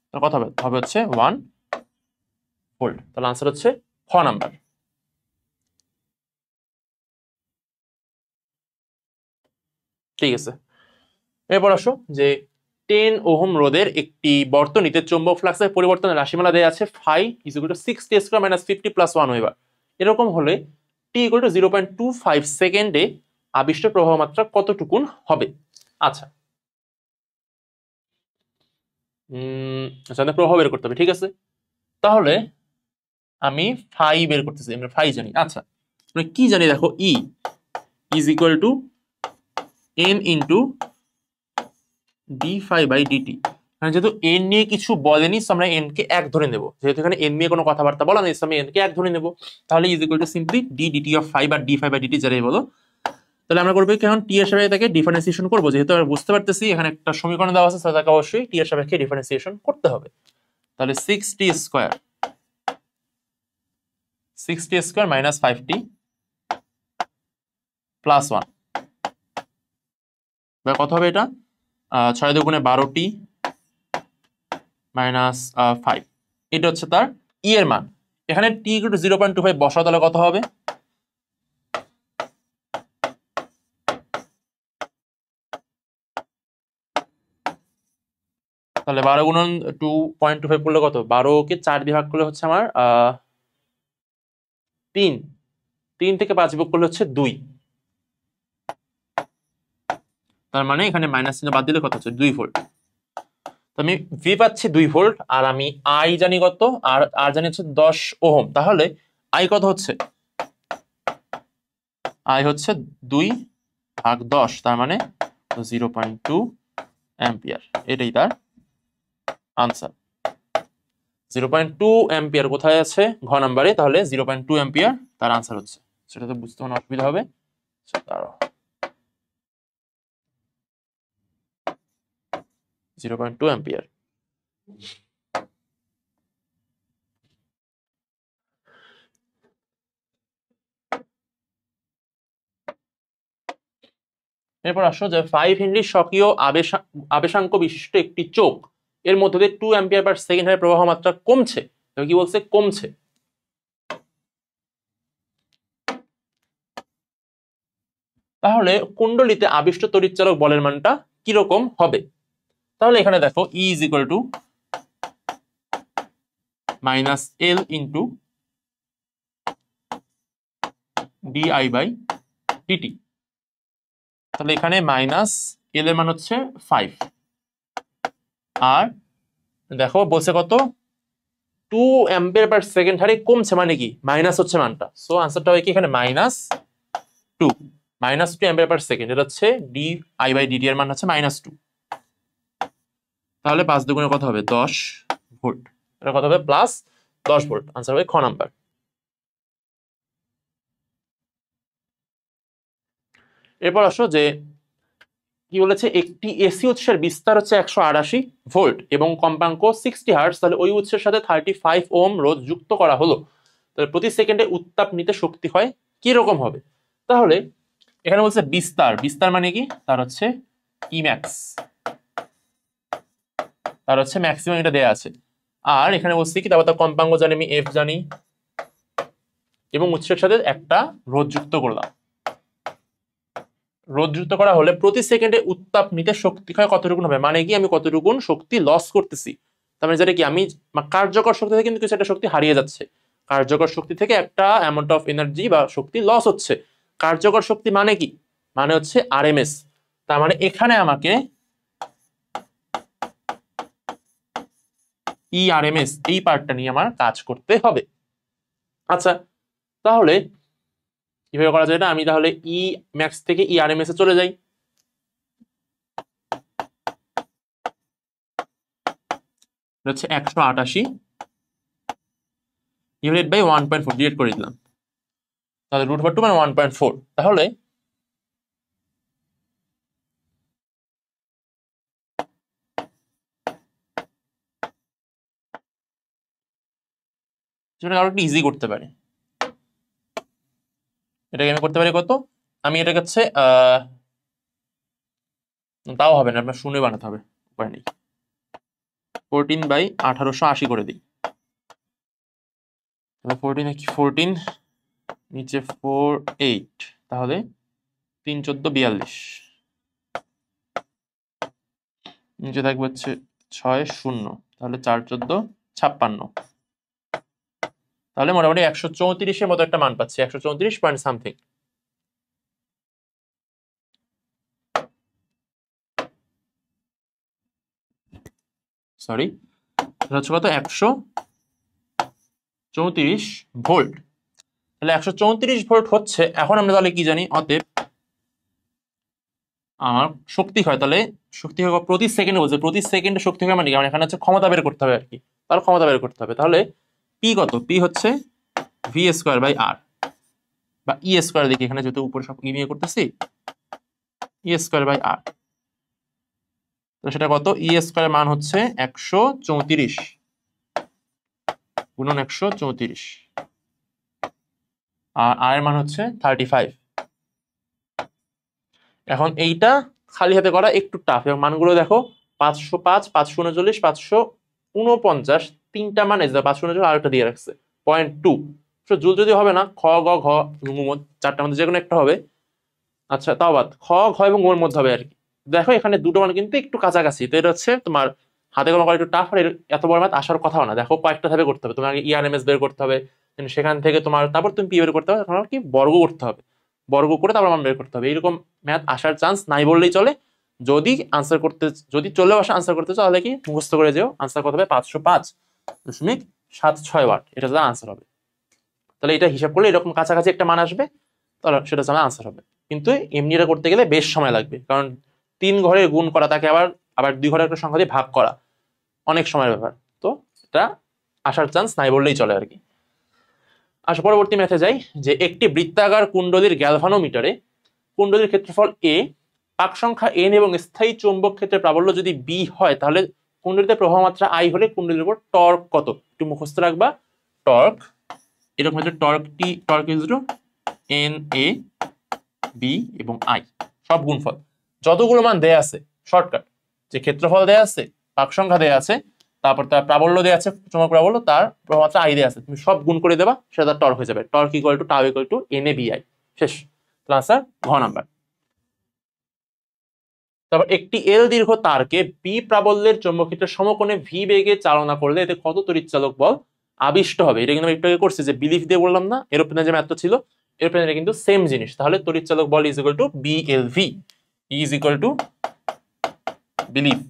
তাহলে কত হবে? হবে হচ্ছে 1 ভোল্ট। তাহলে আনসার হচ্ছে খ নাম্বার। ঠিক আছে, এরপর আসো যে 10 ওহম রোধের একটি বর্তনীতে চৌম্বক ফ্লাক্সের পরিবর্তনের রাশিমালা দেওয়া আছে phi is equal to 6t² - 50 + 1 weber. এরকম হলে t ইকুয়াল টু 0.25 সেকেন্ডে আবিষ্ট প্রবাহ মাত্রা কতটুকুন হবে? আচ্ছা, আচ্ছা প্রবাহ বের করতে হবে। ঠিক আছে, তাহলে আমি ফাই বের করতেছি। আমরা ফাই জানি। আচ্ছা, আমরা কি জানি দেখো, E is equal to N into d∅/dt। যেহেতু এন নিয়ে কিছু বলেনি, আমরা এন কে 1 ধরে নেব। যেহেতু এখানে এন নিয়ে কোনো কথাবার্তা বলা নেই, আমি এন কে 1 ধরে নেব। তাহলে is equal to simply d/dt of phi বা d∅/dt যারাই বলো। তাহলে আমরা করবো কেমন? টি এর সাপেক্ষে তাকে ডিফারেন্সিয়েশন করবো। যেহেতু আমরা বুঝতে পারতেছি এখানে একটা সমীকরণ দেওয়া আছে, তাকে অবশ্যই টি এর সাপেক্ষে ডিফারেন্সিয়েশন করতে হবে। তাহলে 6t² - 5t + 1 কত হবে? এটা 6 দুগুণে 12t - 5। এটা হচ্ছে তার ই এর মান। এখানে t = 0.25 বসাও, তাহলে কত হবে? তাহলে 12 গুণন 2.25 করলে কত? 12 কে 4 দিয়ে ভাগ করলে হচ্ছে আমার 3। 3 থেকে 5 বিয়োগ করলে হচ্ছে 2। তার মানে এখানে মাইনাস চিহ্ন বাদ দিলে কত হচ্ছে? 2 ভোল্ট। তো আমি ভি পাচ্ছি 2 ভোল্ট, আর আমি আই জানি কত? আর জানি হচ্ছে 10 ওহম। তাহলে আই কত হচ্ছে? আই হচ্ছে 2/10, তার মানে 0.2 অ্যাম্পিয়ার। এটাই তার আনসার। 0.2 অ্যাম্পিয়ার কোথায় আছে? ঘ নাম্বারে। তাহলে 0.2 অ্যাম্পিয়ার তার আনসার হচ্ছে। সেটা তো বুঝতে কোনো অসুবিধা হবে? দাঁড়াও, 0.2 অ্যাম্পিয়ার। এরপর আসো যে 5 হেনরি স্বকীয় আবেশাঙ্ক বিশিষ্ট একটি চোখ এর মধ্যে দিয়ে 2 অ্যাম্পিয়ার পার সেকেন্ড হারে প্রবাহ মাত্রা কমছে। তো কি বলছে? কমছে। তাহলে কুণ্ডলিতে আবিষ্ট তড়িৎচালক বলের মানটা কিরকম হবে? তাহলে এখানে দেখো E is equal two -L into di/dt। তাহলে এখানে -L এর মান হচ্ছে 5, আর দেখো বলছে কত? 2 অ্যাম্পিয়ার পার সেকেন্ড হারে কমছে, মানে কি মাইনাস হচ্ছে মানটা। সো আনসারটা হয় কি এখানে -2 অ্যাম্পিয়ার পার সেকেন্ড। এটা হচ্ছে di/dt এর মান হচ্ছে -2। তাহলে 5 দুগুণে কত হবে? 10 ভোল্ট। এটা কত হবে? +10 ভোল্ট। আনসার হবে খ নাম্বার। এরপর আসো যে কি বলেছে, একটি এসি উৎসের বিস্তার হচ্ছে 188 ভোল্ট এবং কম্পাঙ্ক 60 হার্টজ। তাহলে ওই উৎসের সাথে 35 ওহম রোধ যুক্ত করা হলো। তাহলে প্রতি সেকেন্ডে উত্তাপ নিতে শক্তি হয় কি রকম হবে? তাহলে এখানে বলছে বিস্তার। বিস্তার মানে কি? তার হচ্ছে ইম্যাক্স, তার হচ্ছে ম্যাক্সিমাম এটা দেয়া আছে। আর এখানে বলছি কি, তারপর তার কম্পাঙ্ক জানি, আমি এফ জানি, এবং উৎসের সাথে একটা রোধ যুক্ত করলাম। রোধ যুক্ত করা হলে প্রতি সেকেন্ডে উত্তাপ নিতে শক্তি হয় কতটুকুন হবে, মানে কি আমি কতটুকুন শক্তি লস করতেছি। তার মানে যেটা কি আমি কার্যকর শক্তি থেকে কিন্তু কিছু একটা শক্তি হারিয়ে যাচ্ছে, কার্যকর শক্তি থেকে একটা অ্যামাউন্ট অফ এনার্জি বা শক্তি লস হচ্ছে। কার্যকর শক্তি মানে কি, মানে হচ্ছে আরএমএস। তার মানে এখানে আমাকে ইআরএমএস এই পার্টটা নিয়ে আমার কাজ করতে হবে। আচ্ছা, তাহলে কিভাবে করা যায়? না আমি তাহলে ই ম্যাক্স থেকে ইআরএমএস এ চলে যাই। হচ্ছে 188 ডিভাইডেড বাই 1.4 ডিভাইড করে দিলাম, তাহলে √2 মানে 1.4। তাহলে সেটা আরো একটু ইজি করতে পারি। এটাকে আমি করতে পারি কত, আমি এটা হচ্ছে তাও হবে না, আপনার শূন্য বানাতে হবে, উপায় নেই। 14/1880 করে দিই। 14 নিচে 4 8, তাহলে 3 14 42, নিচে থাকবে হচ্ছে 6 0, তাহলে 4 14 56, তাহলে মোটামুটি 134-এর মতো একটা মান পাচ্ছি, 134 পয়েন্ট সামথিং। সরি, এটা হচ্ছে কত, 134 ভোল্ট। তাহলে 134 ভোল্ট হচ্ছে। এখন আমরা তাহলে কি জানি, অতএব আমার শক্তি হয়, তাহলে শক্তি হয় প্রতি সেকেন্ডে, বলছে প্রতি সেকেন্ডে শক্তি হয় মানে কি, এখানে হচ্ছে ক্ষমতা বের করতে হবে আর কি, তাহলে ক্ষমতা বের করতে হবে। তাহলে পি কত, পি হচ্ছে v²/r বা e² দেখি, এখানে যেহেতু উপরে সব নিয়ে করতেছি, e²/r। তো সেটা কত, e² মান হচ্ছে 134 গুণন 134, আর r এর মান হচ্ছে 35। এখন এইটা খালি হাতে করা একটু টাফ, এবং মানগুলো দেখো 505 539 549, তিনটা মান এসে 549 আর একটা দিয়ে রাখছে 0.2। জুল যদি হবে না, খ গ ঘ চারটার মধ্যে যে কোনো একটা হবে। আচ্ছা, তাও বাদ, খ ঘ এবং ওর মধ্যে হবে আর কি। দেখো এখানে দুটো মান কিন্তু একটু কাছাকাছি, তো এটা হচ্ছে তোমার হাতে কলম করা একটু টাফ, আর এত বড় ম্যাথ আসার কথাও না। দেখো কয়েকটা ধাপে করতে হবে, তোমাকে ইআরএমএস বের করতে হবে, সেখান থেকে তোমার তারপর তুমি পি বের করতে হবে, তোমার কি বর্গ করতে হবে, বর্গ করে তারপর মান বের করতে হবে। এরকম ম্যাথ আসার চান্স নাই বললেই চলে। যদি আনসার করতে, যদি চলেও আসে আনসার করতে চাও, তাহলে কি মুখস্থ করে যেও, আনসার কত হবে 505.76 ওয়াট, এটা যা আনসার হবে। তাহলে এটা হিসাব করলে এরকম কাছাকাছি একটা মান আসবে, তাহলে সেটা আমার আনসার হবে। কিন্তু এমনি এটা করতে গেলে বেশ সময় লাগবে, কারণ 3 ঘরে গুণ করা, তাকে আবার আবার 2 ঘরের একটা সংখ্যা দিয়ে ভাগ করা, অনেক সময়ের ব্যাপার। তো এটা আসার চান্স নাই বললেই চলে আর কি। আচ্ছা, পরবর্তী ম্যাথে যাই, যে একটি বৃত্তাকার কুণ্ডলীর গ্যালভানোমিটারে কুণ্ডলীর ক্ষেত্রফল a, পাক সংখ্যা n এবং স্থায়ী চৌম্বক ক্ষেত্রের প্রাবল্য যদি b হয়, তাহলে কুণ্ডলীতে প্রবাহ মাত্রা i হলে কুণ্ডলীর উপর টর্ক কত, একটু মুখস্থ রাখবা। টর্ক এরকম হচ্ছে, torque is to n a b এবং i সব গুণফল, যতগুলো মান দেয়া আছে শর্টকাট, যে ক্ষেত্রফল দেয়া আছে, পাক সংখ্যা দেয়া আছে, তারপর তার প্রাবল্য দেয়া আছে, চৌম্বক প্রাবল্য, তার প্রবাহমাত্রা i দেয়া আছে, তুমি সব গুণ করে দেবা, সেটা তার টর্ক হয়ে যাবে। Torque equal to tau equal to NABI। শেষ। আনসার ঘ নাম্বার। তারপর একটি এল দীর্ঘ তারকে বি প্রাবল্যের চৌম্বক ক্ষেত্রের সমকোণে ভি বেগে চালনা করলে এতে কত তড়িৎচালক বল আবিষ্ট হবে? এটা কিন্তু আমি একটু আগে করছি, যে বিলিফ দিয়ে বললাম না, এরোপ্লেনে যে ম্যাথটা ছিল, এরোপ্লেনে কিন্তু সেম জিনিস। তাহলে তড়িৎচালক বল is equal to BLV, is equal to belief.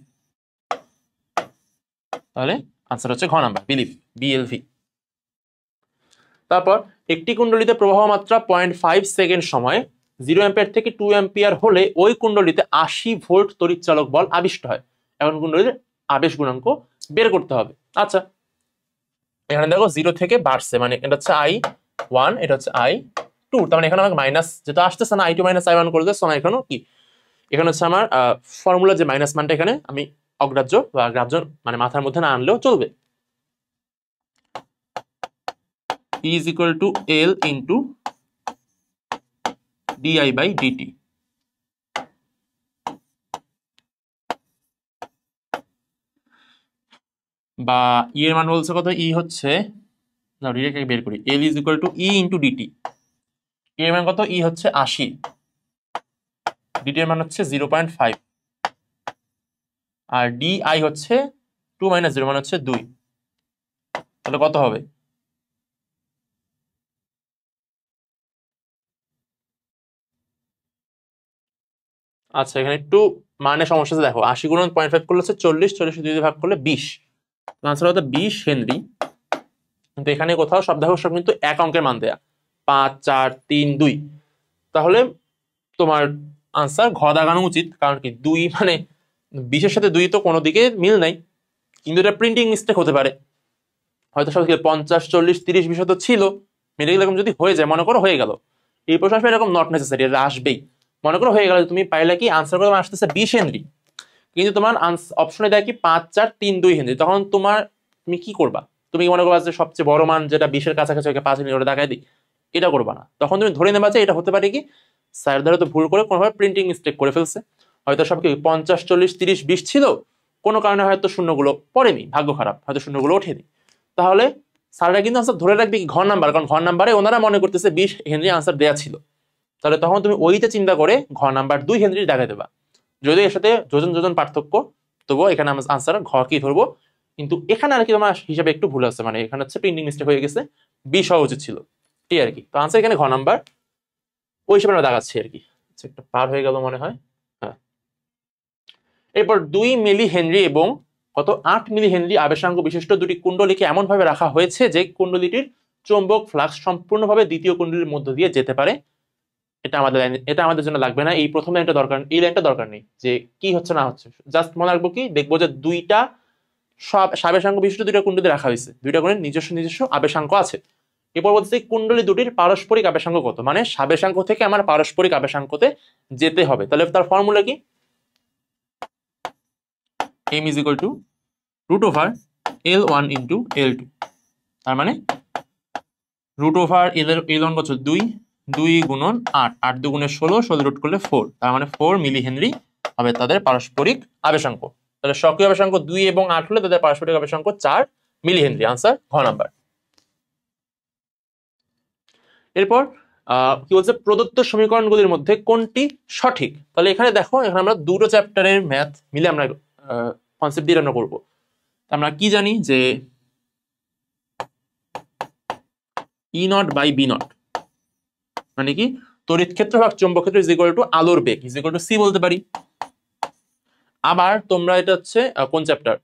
তাহলে আনসার হচ্ছে ঘ নাম্বার, বিলিফ, BLV। তারপর একটি কুণ্ডলীতে প্রবাহ মাত্রা 0.5 সেকেন্ড সময়ে 0 অ্যাম্পিয়ার থেকে 2 অ্যাম্পিয়ার হলে ওই কুণ্ডলীতে 80 ভোল্ট তড়িৎচালক বল আবিষ্ট হয়। এখন কুণ্ডলীর আবেশ গুণাঙ্ক বের করতে হবে। আচ্ছা, এখানে দেখো 0 থেকে বাড়ছে, মানে এটা হচ্ছে I1, এটা হচ্ছে I2, তার মানে এখানে আমাকে মাইনাস যেটা আসতেছে না, I2 মাইনাস I1 করে দিচ্ছে না, এখানেও কি, এখানে হচ্ছে আমার ফর্মুলা যে মাইনাস মানটা, এখানে আমি অগ্রাহ্য বা গ্রাহ্য মানে মাথার মধ্যে না আনলেও চলবে। E is equal to L into di/dt। বা ই এর মান বলছে কত, ই হচ্ছে, না ডিরেক্ট বের করি, L is equal to E into dt। এর মান কত, ই হচ্ছে 80, dt এর মান হচ্ছে 0.5, আর di হচ্ছে 2 - 0 মানে হচ্ছে 2। তাহলে কত হবে? আচ্ছা, এখানে একটু মানে সমস্যা আছে, দেখো 80 গুণন 0.5 করলে হচ্ছে 40, 40 2 দিয়ে ভাগ করলে 20, আনসার হতো 20 হেনরি। কিন্তু এখানে কোথাও সব দেখো সব কিন্তু এক অঙ্কের মান দেয়া, 5 4 3 2। তাহলে তোমার আনসার ঘ দাগানো উচিত, কারণ কি 2 মানে 20-এর সাথে 2 তো কোনো দিকে মিল নাই, কিন্তু এটা প্রিন্টিং মিস্টেক হতে পারে, হয়তো সব 50 40 30 20 তো ছিল, মিলে এরকম যদি হয়ে যায়, মনে করো হয়ে গেল, এই প্রশ্ন আসবে এরকম নট নেসেসারি, এটা আসবেই। মনে করো হয়ে গেল, তুমি পাইলে কি আনসার করে তোমার আসতেছে 20 হেনরি, কিন্তু তোমার অপশনে দেয় কি 5 4 3 2 হেনরি, তখন তুমি কি করবা? তুমি কি মনে করবা যে সবচেয়ে বড় মান যেটা 20-এর কাছাকাছি ওকে 5 হেনরি ওটা দেখাই দিই? এটা করবা না, তখন তুমি ধরে নেবা যে এটা হতে পারে কি স্যার দ্বারা তো ভুল করে কোনোভাবে প্রিন্টিং মিস্টেক করে ফেলছে, হয়তো সব কি 50 40 30 20 ছিল, কোনো কারণে হয়তো শূন্যগুলো পড়েনি, ভাগ্য খারাপ, হয়তো শূন্যগুলো ওঠেনি। তাহলে স্যাররা কিন্তু আনসার ধরে রাখবে কি ঘর নাম্বার, কারণ ঘর নাম্বারে ওনারা মনে করতেছে 20 হেনরি আনসার দেয়া ছিল। তাহলে তখন তুমি ওইটা চিন্তা করে ঘর নাম্বার 2 হেনরি দেখাই দেবা, যদিও এর সাথে যোজন যোজন পার্থক্য, তবুও এখানে আমরা আনসার ঘ কি ধরবো। কিন্তু এখানে আর কি তোমার হিসাবে একটু ভুল আছে, মানে এখানে হচ্ছে প্রিন্টিং মিস্টেক হয়ে গেছে, 20 হওয়া উচিত ছিল, ঠিক আর কি। তো আনসার এখানে ঘ নাম্বার, ওই হিসাবে আমরা দেখাচ্ছি আর কি। আচ্ছা, একটা পার হয়ে গেল মনে হয়, হ্যাঁ। এরপর 2 মিলি হেনরি এবং কত 8 মিলি হেনরি আবেশাঙ্ক বিশিষ্ট দুটি কুণ্ডলীকে এমন ভাবে রাখা হয়েছে যে কুণ্ডলীটির চৌম্বক ফ্লাক্স সম্পূর্ণভাবে দ্বিতীয় কুণ্ডলীর মধ্য দিয়ে যেতে পারে। এটা আমাদের জন্য লাগবে না, এই প্রথম লাইনটা দরকার, এই লাইনটা দরকার নেই যে কি হচ্ছে না হচ্ছে, জাস্ট মনে রাখবো কি দেখবো যে দুইটা সাবেশাঙ্ক বিশিষ্ট দুইটা কুণ্ডলী রাখা হয়েছে, দুইটা গুণের নিজস্ব নিজস্ব আবেশাঙ্ক আছে। এরপর বলছে কুণ্ডলী দুটির পারস্পরিক আবেশাঙ্ক কত, মানে সাবেশাঙ্ক থেকে আমার পারস্পরিক আবেশাঙ্কতে যেতে হবে। তাহলে তার ফর্মুলা কি? m is equal to root over L1 into L2, তার মানে রুট ওভার L1 বছর 2, 2 গুণন 8, 8 দুগুণে 16, 16 রুট করলে 4, তার মানে 4 মিলি হেনরি হবে তাদের পারস্পরিক আবেশাঙ্ক। তাহলে সক্রিয় আবেশাঙ্ক 2 এবং 8 হলে তাদের পারস্পরিক আবেশাঙ্ক 4 মিলি হেনরি, আনসার ঘ নাম্বার। এরপর কি বলছে, প্রদত্ত সমীকরণগুলির মধ্যে কোনটি সঠিক? তাহলে এখানে দেখো, এখানে আমরা দুটো চ্যাপ্টারের ম্যাথ মিলে আমরা কনসেপ্ট দিয়ে রান্না করবো। আমরা কি জানি যে ই নট বাই বি নট মানে কি তড়িৎ ক্ষেত্র ভাগ চৌম্বক ক্ষেত্র ইজ ইকুয়াল টু আলোর বেগ ইজ ইকুয়াল টু সি বলতে পারি। আবার তোমরা এটা হচ্ছে কোন চ্যাপ্টার,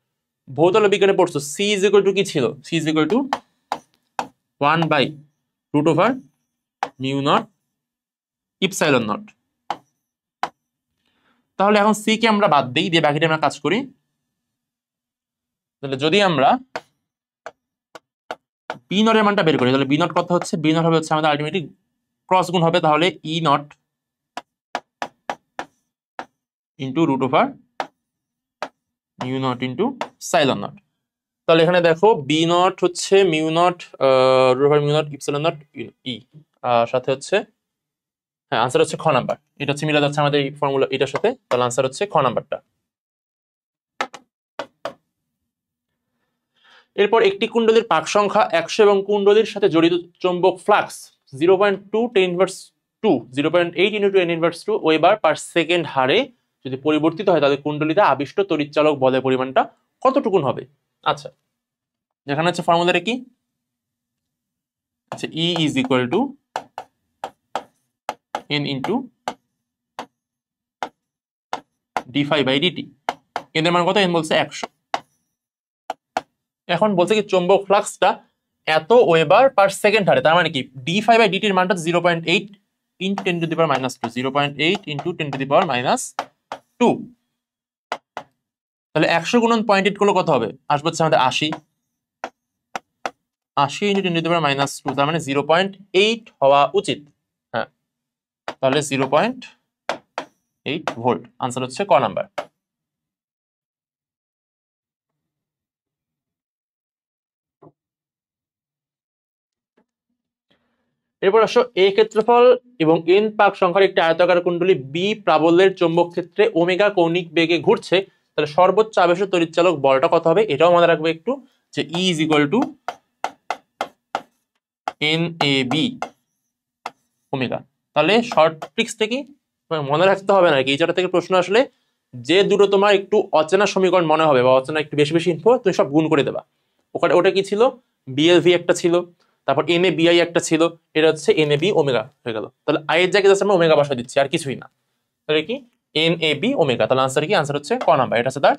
ভৌতল বিজ্ঞানে পড়ছো, সি ইজ ইকুয়াল টু কি ছিল, C is equal to 1 by root over mu naught epsilon naught. তাহলে এখন সি কে আমরা বাদ দিই, দিয়ে বাকিটা আমরা কাজ করি। তাহলে যদি আমরা বি নটের মানটা বের করি, তাহলে বি নট কত হচ্ছে, বি নট হবে হচ্ছে আমাদের আলটিমেটলি ক্রস গুণ হবে, তাহলে E naught into root over mu naught into epsilon naught. তাহলে এখানে দেখো বি নট হচ্ছে mu naught root over mu naught epsilon naught E, সাথে হচ্ছে হ্যাঁ আনসার হচ্ছে খ নাম্বার, এটা হচ্ছে মিলা যাচ্ছে আমাদের এই ফর্মুলা এটার সাথে, তাহলে আনসার হচ্ছে খ নাম্বারটা। এরপর একটি কুণ্ডলীর পাক সংখ্যা 100 এবং কুণ্ডলীর সাথে জড়িত চৌম্বক flux 0.2 10 inverse 2 0.8 into 10 inverse 2 weber per second হারে যদি পরিবর্তিত হয়, তাহলে কুণ্ডলীতে আবিষ্ট তড়িৎচালক বলের পরিমাণটা কতটুকুন হবে। আচ্ছা, এখানে হচ্ছে ফর্মুলাটা কি, আচ্ছা E is equal to n into d5 by dt, এদের মান কত, n বলছে 100। এখন বলছে কি চৌম্বক ফ্লাক্সটা এত ওয়েবার পার সেকেন্ড হারে, তার মানে কি d5 বাই dt এর মানটা 0.8 into 10 to the power -2, 0.8 into 10 to the power -2। তাহলে 100 গুণন 0.8 করলে কত হবে, আসবে হচ্ছে আমাদের 80, 80 ইনটু 10 টু দি পাওয়ার -2, তার মানে 0.8 হওয়া উচিত। হ্যাঁ, তাহলে 0.8 ভোল্ট, আনসার হচ্ছে ক নাম্বার। এরপর আসো এ ক্ষেত্রফল এবং এন পাক সংখ্যার একটি আয়তাকার কুণ্ডলী বি প্রাবল্যের চৌম্বক ক্ষেত্রে ওমেগা কৌণিক বেগে ঘুরছে, তাহলে সর্বোচ্চ আবেশ তড়িৎচালক বলটা কত হবে, এটাও মনে রাখবে একটু, যে E is equal to N A B omega. তাহলে শর্ট ট্রিক্সটা কি মনে রাখতে হবে না, এই জায়গা থেকে প্রশ্ন আসলে যে দুটো তোমার একটু অচেনা সমীকরণ মনে হবে বা অচেনা একটু বেশি বেশি ইনফো তুমি সব গুণ করে দেবা। ওখানে ওটা কি ছিল, বিএলভি একটা ছিল, তারপর এনএ বিআই একটা ছিল, এটা হচ্ছে এনএ বি ওমেগা হয়ে গেল। তাহলে আই এর জায়গায় আমরা ওমেগা বসা দিচ্ছি, আর কিছুই না। তাহলে কি এনএ বি ওমেগা। তাহলে আনসার কি, আনসার হচ্ছে ক নাম্বার। এটা হচ্ছে তার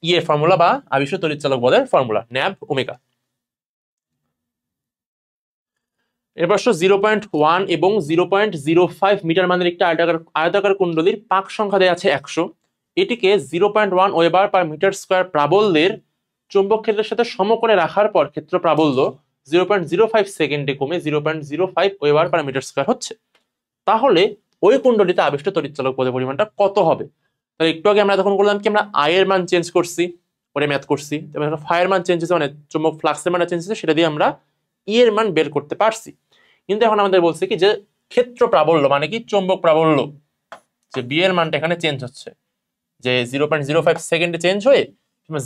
এর ফর্মুলা বা আবিষ্কৃত তড়িৎচালক বলের ফর্মুলা, ন্যাব ওমেগা। এবার 0.1 এবং 0.05 মিটার মানের একটি আয়তাকার কুণ্ডলীর পাক সংখ্যা দেওয়া আছে 100। এটিকে 0.1 ওয়েবার পার মিটার স্কয়ার প্রাবল্যের চৌম্বক ক্ষেত্রের সাথে সমকোণে রাখার পর ক্ষেত্র প্রাবল্য 0.05 সেকেন্ডে কমে 0.05 ওয়েবার পার মিটার স্কয়ার হচ্ছে। তাহলে ওই কুণ্ডলীতে আবিষ্ট তড়িৎচালক বলের পরিমাণটা কত হবে? তাহলে একটু আগে আমরা তখন করলাম কি, আমরা আই এর মান চেঞ্জ করছি, ওরে ম্যাথ করছি, ফায়ার মান চেঞ্জ হয়েছে, মানে চৌম্বক ফ্লাক্সের মান চেঞ্জ হয়েছে, সেটা দিয়ে আমরা ই এর মান বের করতে পারছি। কিন্তু এখন আমাদের বলছে কি যে ক্ষেত্র প্রাবল্য মানে কি চৌম্বক প্রাবল্য, যে বি এর মানটা এখানে চেঞ্জ হচ্ছে, যে 0.05 সেকেন্ডে চেঞ্জ হয়ে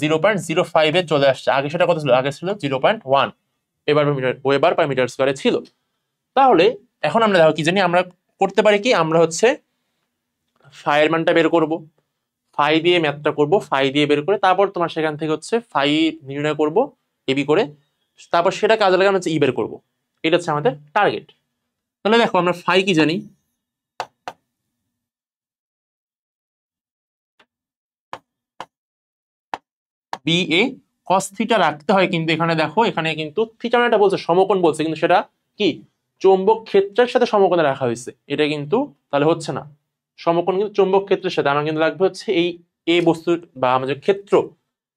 0.05 এ চলে আসছে। আগে সেটা কত ছিল, আগে ছিল 0.1 ওয়েবার পার মিটার স্কয়ারে ছিল। তাহলে এখন আমরা দেখো কি জানি, আমরা করতে পারি কি, আমরা হচ্ছে ফাইয়ের মানটা বের করব, ফাই দিয়ে ম্যাথটা করব, ফাই দিয়ে বের করে তারপর তোমার সেখান থেকে হচ্ছে ফাই নির্ণয় করব এবি করে, তারপর সেটা কাজে লাগে আমরা ই বের করব। এটা হচ্ছে আমাদের টার্গেট। তাহলে দেখো আমরা ফাই কি জানি, বি এ কস থিটা রাখতে হয়, কিন্তু এখানে দেখো এখানে কিন্তু থিটা এটা বলছে সমকোণ বলছে, কিন্তু সেটা কি চৌম্বক ক্ষেত্রের সাথে সমকোণে রাখা হয়েছে, এটা কিন্তু তাহলে হচ্ছে না সমকোণ, কিন্তু চৌম্বক ক্ষেত্রের সাথে আমার কিন্তু লাগবে হচ্ছে এই এ বস্তুর বা আমাদের ক্ষেত্র,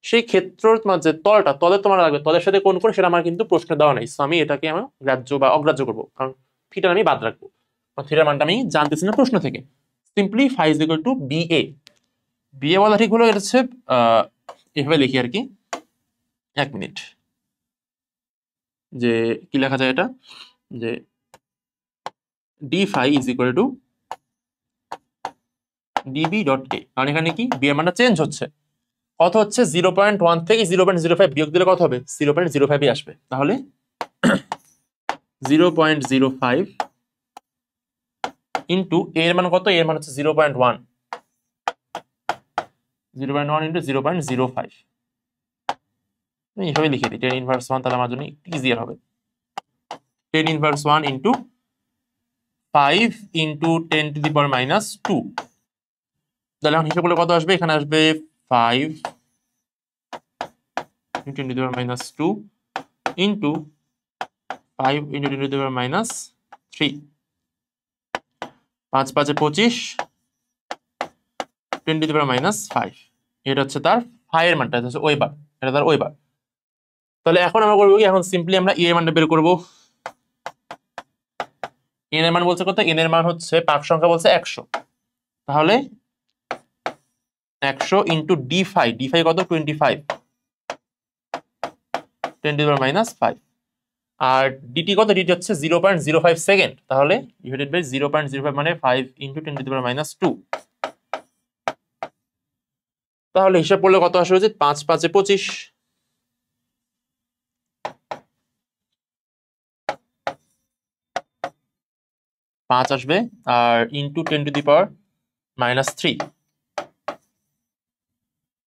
সেই ক্ষেত্রর তোমার যে তলটা, তলে তোমার লাগবে, তলের সাথে কোন কোন সেটা আমার কিন্তু প্রশ্নে দেওয়া নাই। সো আমি এটাকে আমি গ্রাহ্য বা অগ্রাহ্য করবো, কারণ থিটার আমি বাদ রাখবো, থিটার মানটা আমি জানতেছি না প্রশ্ন থেকে। Simply phi is equal to B A. B A বলা ঠিক হলো, এটা হচ্ছে এভাবে লিখি আর কি, এক মিনিট, যে কি লেখা যায় এটা, যে D phi is equal to DB dot A, কারণ এখানে কি বি এর মানটা চেঞ্জ হচ্ছে, কত হচ্ছে 0.1 থেকে 0.05 বিয়োগ দিলে কত হবে, 0.05 আসবে। তাহলে 0.05 ইন্টু এর মান কত, এর মান হচ্ছে 0.1, 0.1 ইন্টু 0.05, এইভাবে লিখে দিই 10 ইনভার্স 1, তাহলে আমার জন্য একটু ইজিয়ার হবে। 10 inverse 1 into 5 into 10 to the power minus 2, তাহলে এখন হিসাব করলে কত আসবে, এখানে আসবে 5 into 10 to the power minus 2 into 5 into 10 to the power minus 3, 5 5 25, 10 to the power minus 5, এটা হচ্ছে তার ফাইয়ের মানটা, এটা হচ্ছে ওয়েবার, এটা তার ওয়েবার। তাহলে এখন আমরা করবো কি, এখন সিম্পলি আমরা ই এর মানটা বের করবো। এন এর মান বলছে কত, এন এর মান হচ্ছে পাক সংখ্যা বলছে 100, তাহলে 100 into D phi, D phi কত 25, 10 টু দি পাওয়ার মাইনাস 5, আর ডিটি কত, ডিটি হচ্ছে 0.05 সেকেন্ড, তাহলে ডিভাইডেড বাই 0.05 মানে 5 into 10 to the power minus 2, তাহলে হিসাব করলে কত আসবে, 5 5 25, 5 আসবে, আর into 10 to the power minus 3,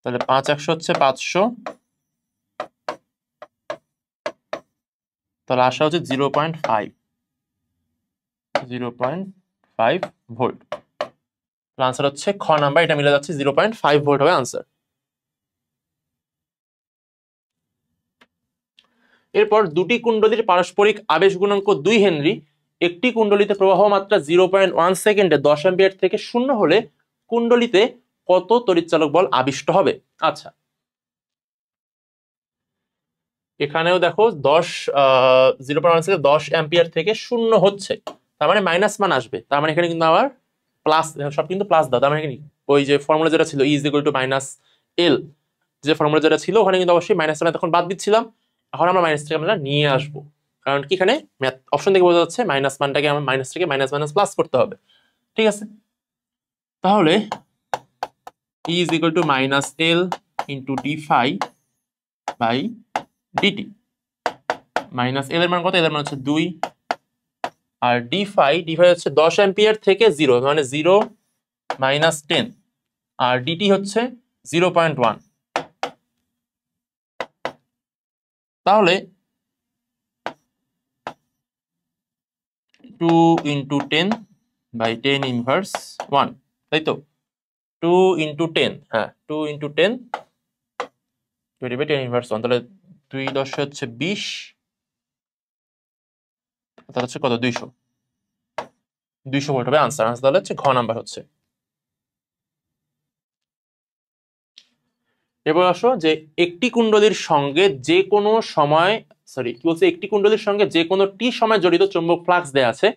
তাহলে 5 100 হচ্ছে 500, তাহলে আসা হচ্ছে 0.5 ভোল্ট। আনসার হচ্ছে খ নাম্বার, এটা মিলে যাচ্ছে 0.5 ভোল্ট হবে আনসার। এরপর দুটি কুণ্ডলীর পারস্পরিক আবেশ গুণাঙ্ক 2 হেনরি, একটি কুণ্ডলীতে প্রবাহ মাত্রা 0.1 সেকেন্ডে 10 অ্যাম্পিয়ার থেকে শূন্য হলে কুণ্ডলীতে কত তড়িৎচালক বল আবিষ্ট হবে? আচ্ছা, এখানেও দেখো 0.1 সেকেন্ডে 10 অ্যাম্পিয়ার থেকে শূন্য হচ্ছে, তার মানে মাইনাস মান আসবে, তার মানে এখানে কিন্তু আবার প্লাস, সব কিন্তু প্লাস দাও, তার মানে ওই যে ফর্মুলা যেটা ছিল ই ইজ ইকুয়াল টু মাইনাস এল, যে ফর্মুলা যেটা ছিল ওখানে কিন্তু অবশ্যই মাইনাস মান তখন বাদ দিচ্ছিলাম, এখন আমরা মাইনাস থেকে আমরা নিয়ে আসবো, কারণ কি এখানে ম্যাথ অপশন থেকে বোঝা যাচ্ছে মাইনাস মানটাকে আমার মাইনাস থেকে মাইনাস মাইনাস প্লাস করতে হবে। ঠিক আছে, তাহলে E is equal to minus L into D phi by D T, minus L এর মান কত, এল এর মান হচ্ছে 2, আর ডি ফাই হচ্ছে 10 অ্যাম্পিয়ার থেকে 0 মানে 0 মাইনাস 10, আর ডিটি হচ্ছে 0.1। তাহলে 2 × 10/10⁻1, তাই তো? 2 × 10, হ্যাঁ 2 × 10 10⁻1, তাহলে 2 10 হচ্ছে 20, তাহলে হচ্ছে কত, 200 ভোল্ট হবে আনসার। তাহলে হচ্ছে ঘ নাম্বার হচ্ছে। এবার আসো যে একটি কুণ্ডলীর সঙ্গে যে কোনো সময়, কি বলছে, একটি কুণ্ডলীর সঙ্গে যে কোনো টি সময় জড়িত চৌম্বক ফ্লাক্স দেয়া আছে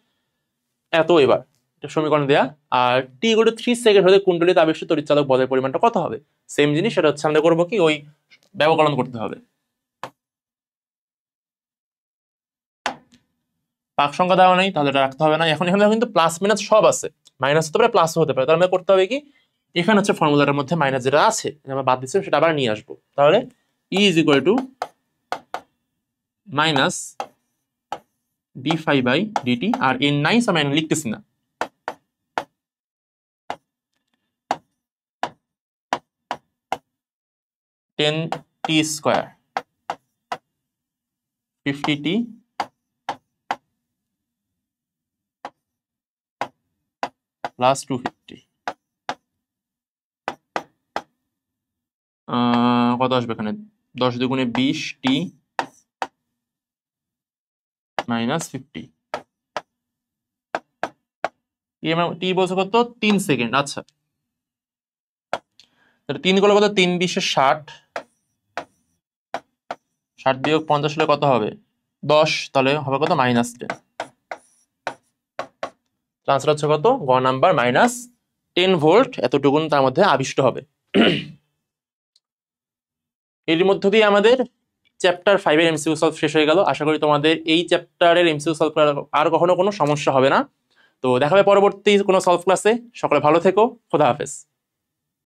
এত, এবার এটা সমীকরণ দেয়া, আর টি = 3 সেকেন্ড হলে কুণ্ডলীতে আবেশিত তড়িৎচালক বলের পরিমাণটা কত হবে? সেম জিনিস, সেটা হচ্ছে আমরা করবো কি, ওই ব্যবকলন করতে হবে। পাক সংখ্যা দেওয়া নেই, তাহলে এটা রাখতে হবে না। এখন এখানে কিন্তু প্লাস মাইনাস সব আছে, মাইনাস হতে পারে প্লাসও হতে পারে, তাহলে আমরা করতে হবে কি, এখানে হচ্ছে ফর্মুলাটার মধ্যে মাইনাস যেটা আছে আমরা বাদ দিচ্ছি সেটা আবার নিয়ে আসবো। তাহলে E = -dφ/dt, আর এর নাইস আমি লিখতেছি না, (10t²) 50t + 250, কত আসবে এখানে, 10 × 2 = 20t - 50, টি বলছে কত, 3 সেকেন্ড। আচ্ছা, তাহলে 3 গুলো কত, 3 × 20 = 60, 60 - 50 হলে কত হবে, 10, তাহলে হবে কত, -10। আনসার হচ্ছে কত, গ নাম্বার, -10 ভোল্ট এতটুকুন তার মধ্যে আবিষ্ট হবে। এর মধ্য দিয়ে আমাদের চ্যাপ্টার 5 এর এমসিকিউ সলভ শেষ হয়ে গেল। আশা করি তোমাদের এই চ্যাপ্টারের এমসিকিউ সলভ করার আর কখনো কোনো সমস্যা হবে না। তো দেখা হবে পরবর্তী কোনো সলভ ক্লাসে। সকলে ভালো থেকো, খোদা হাফেজ।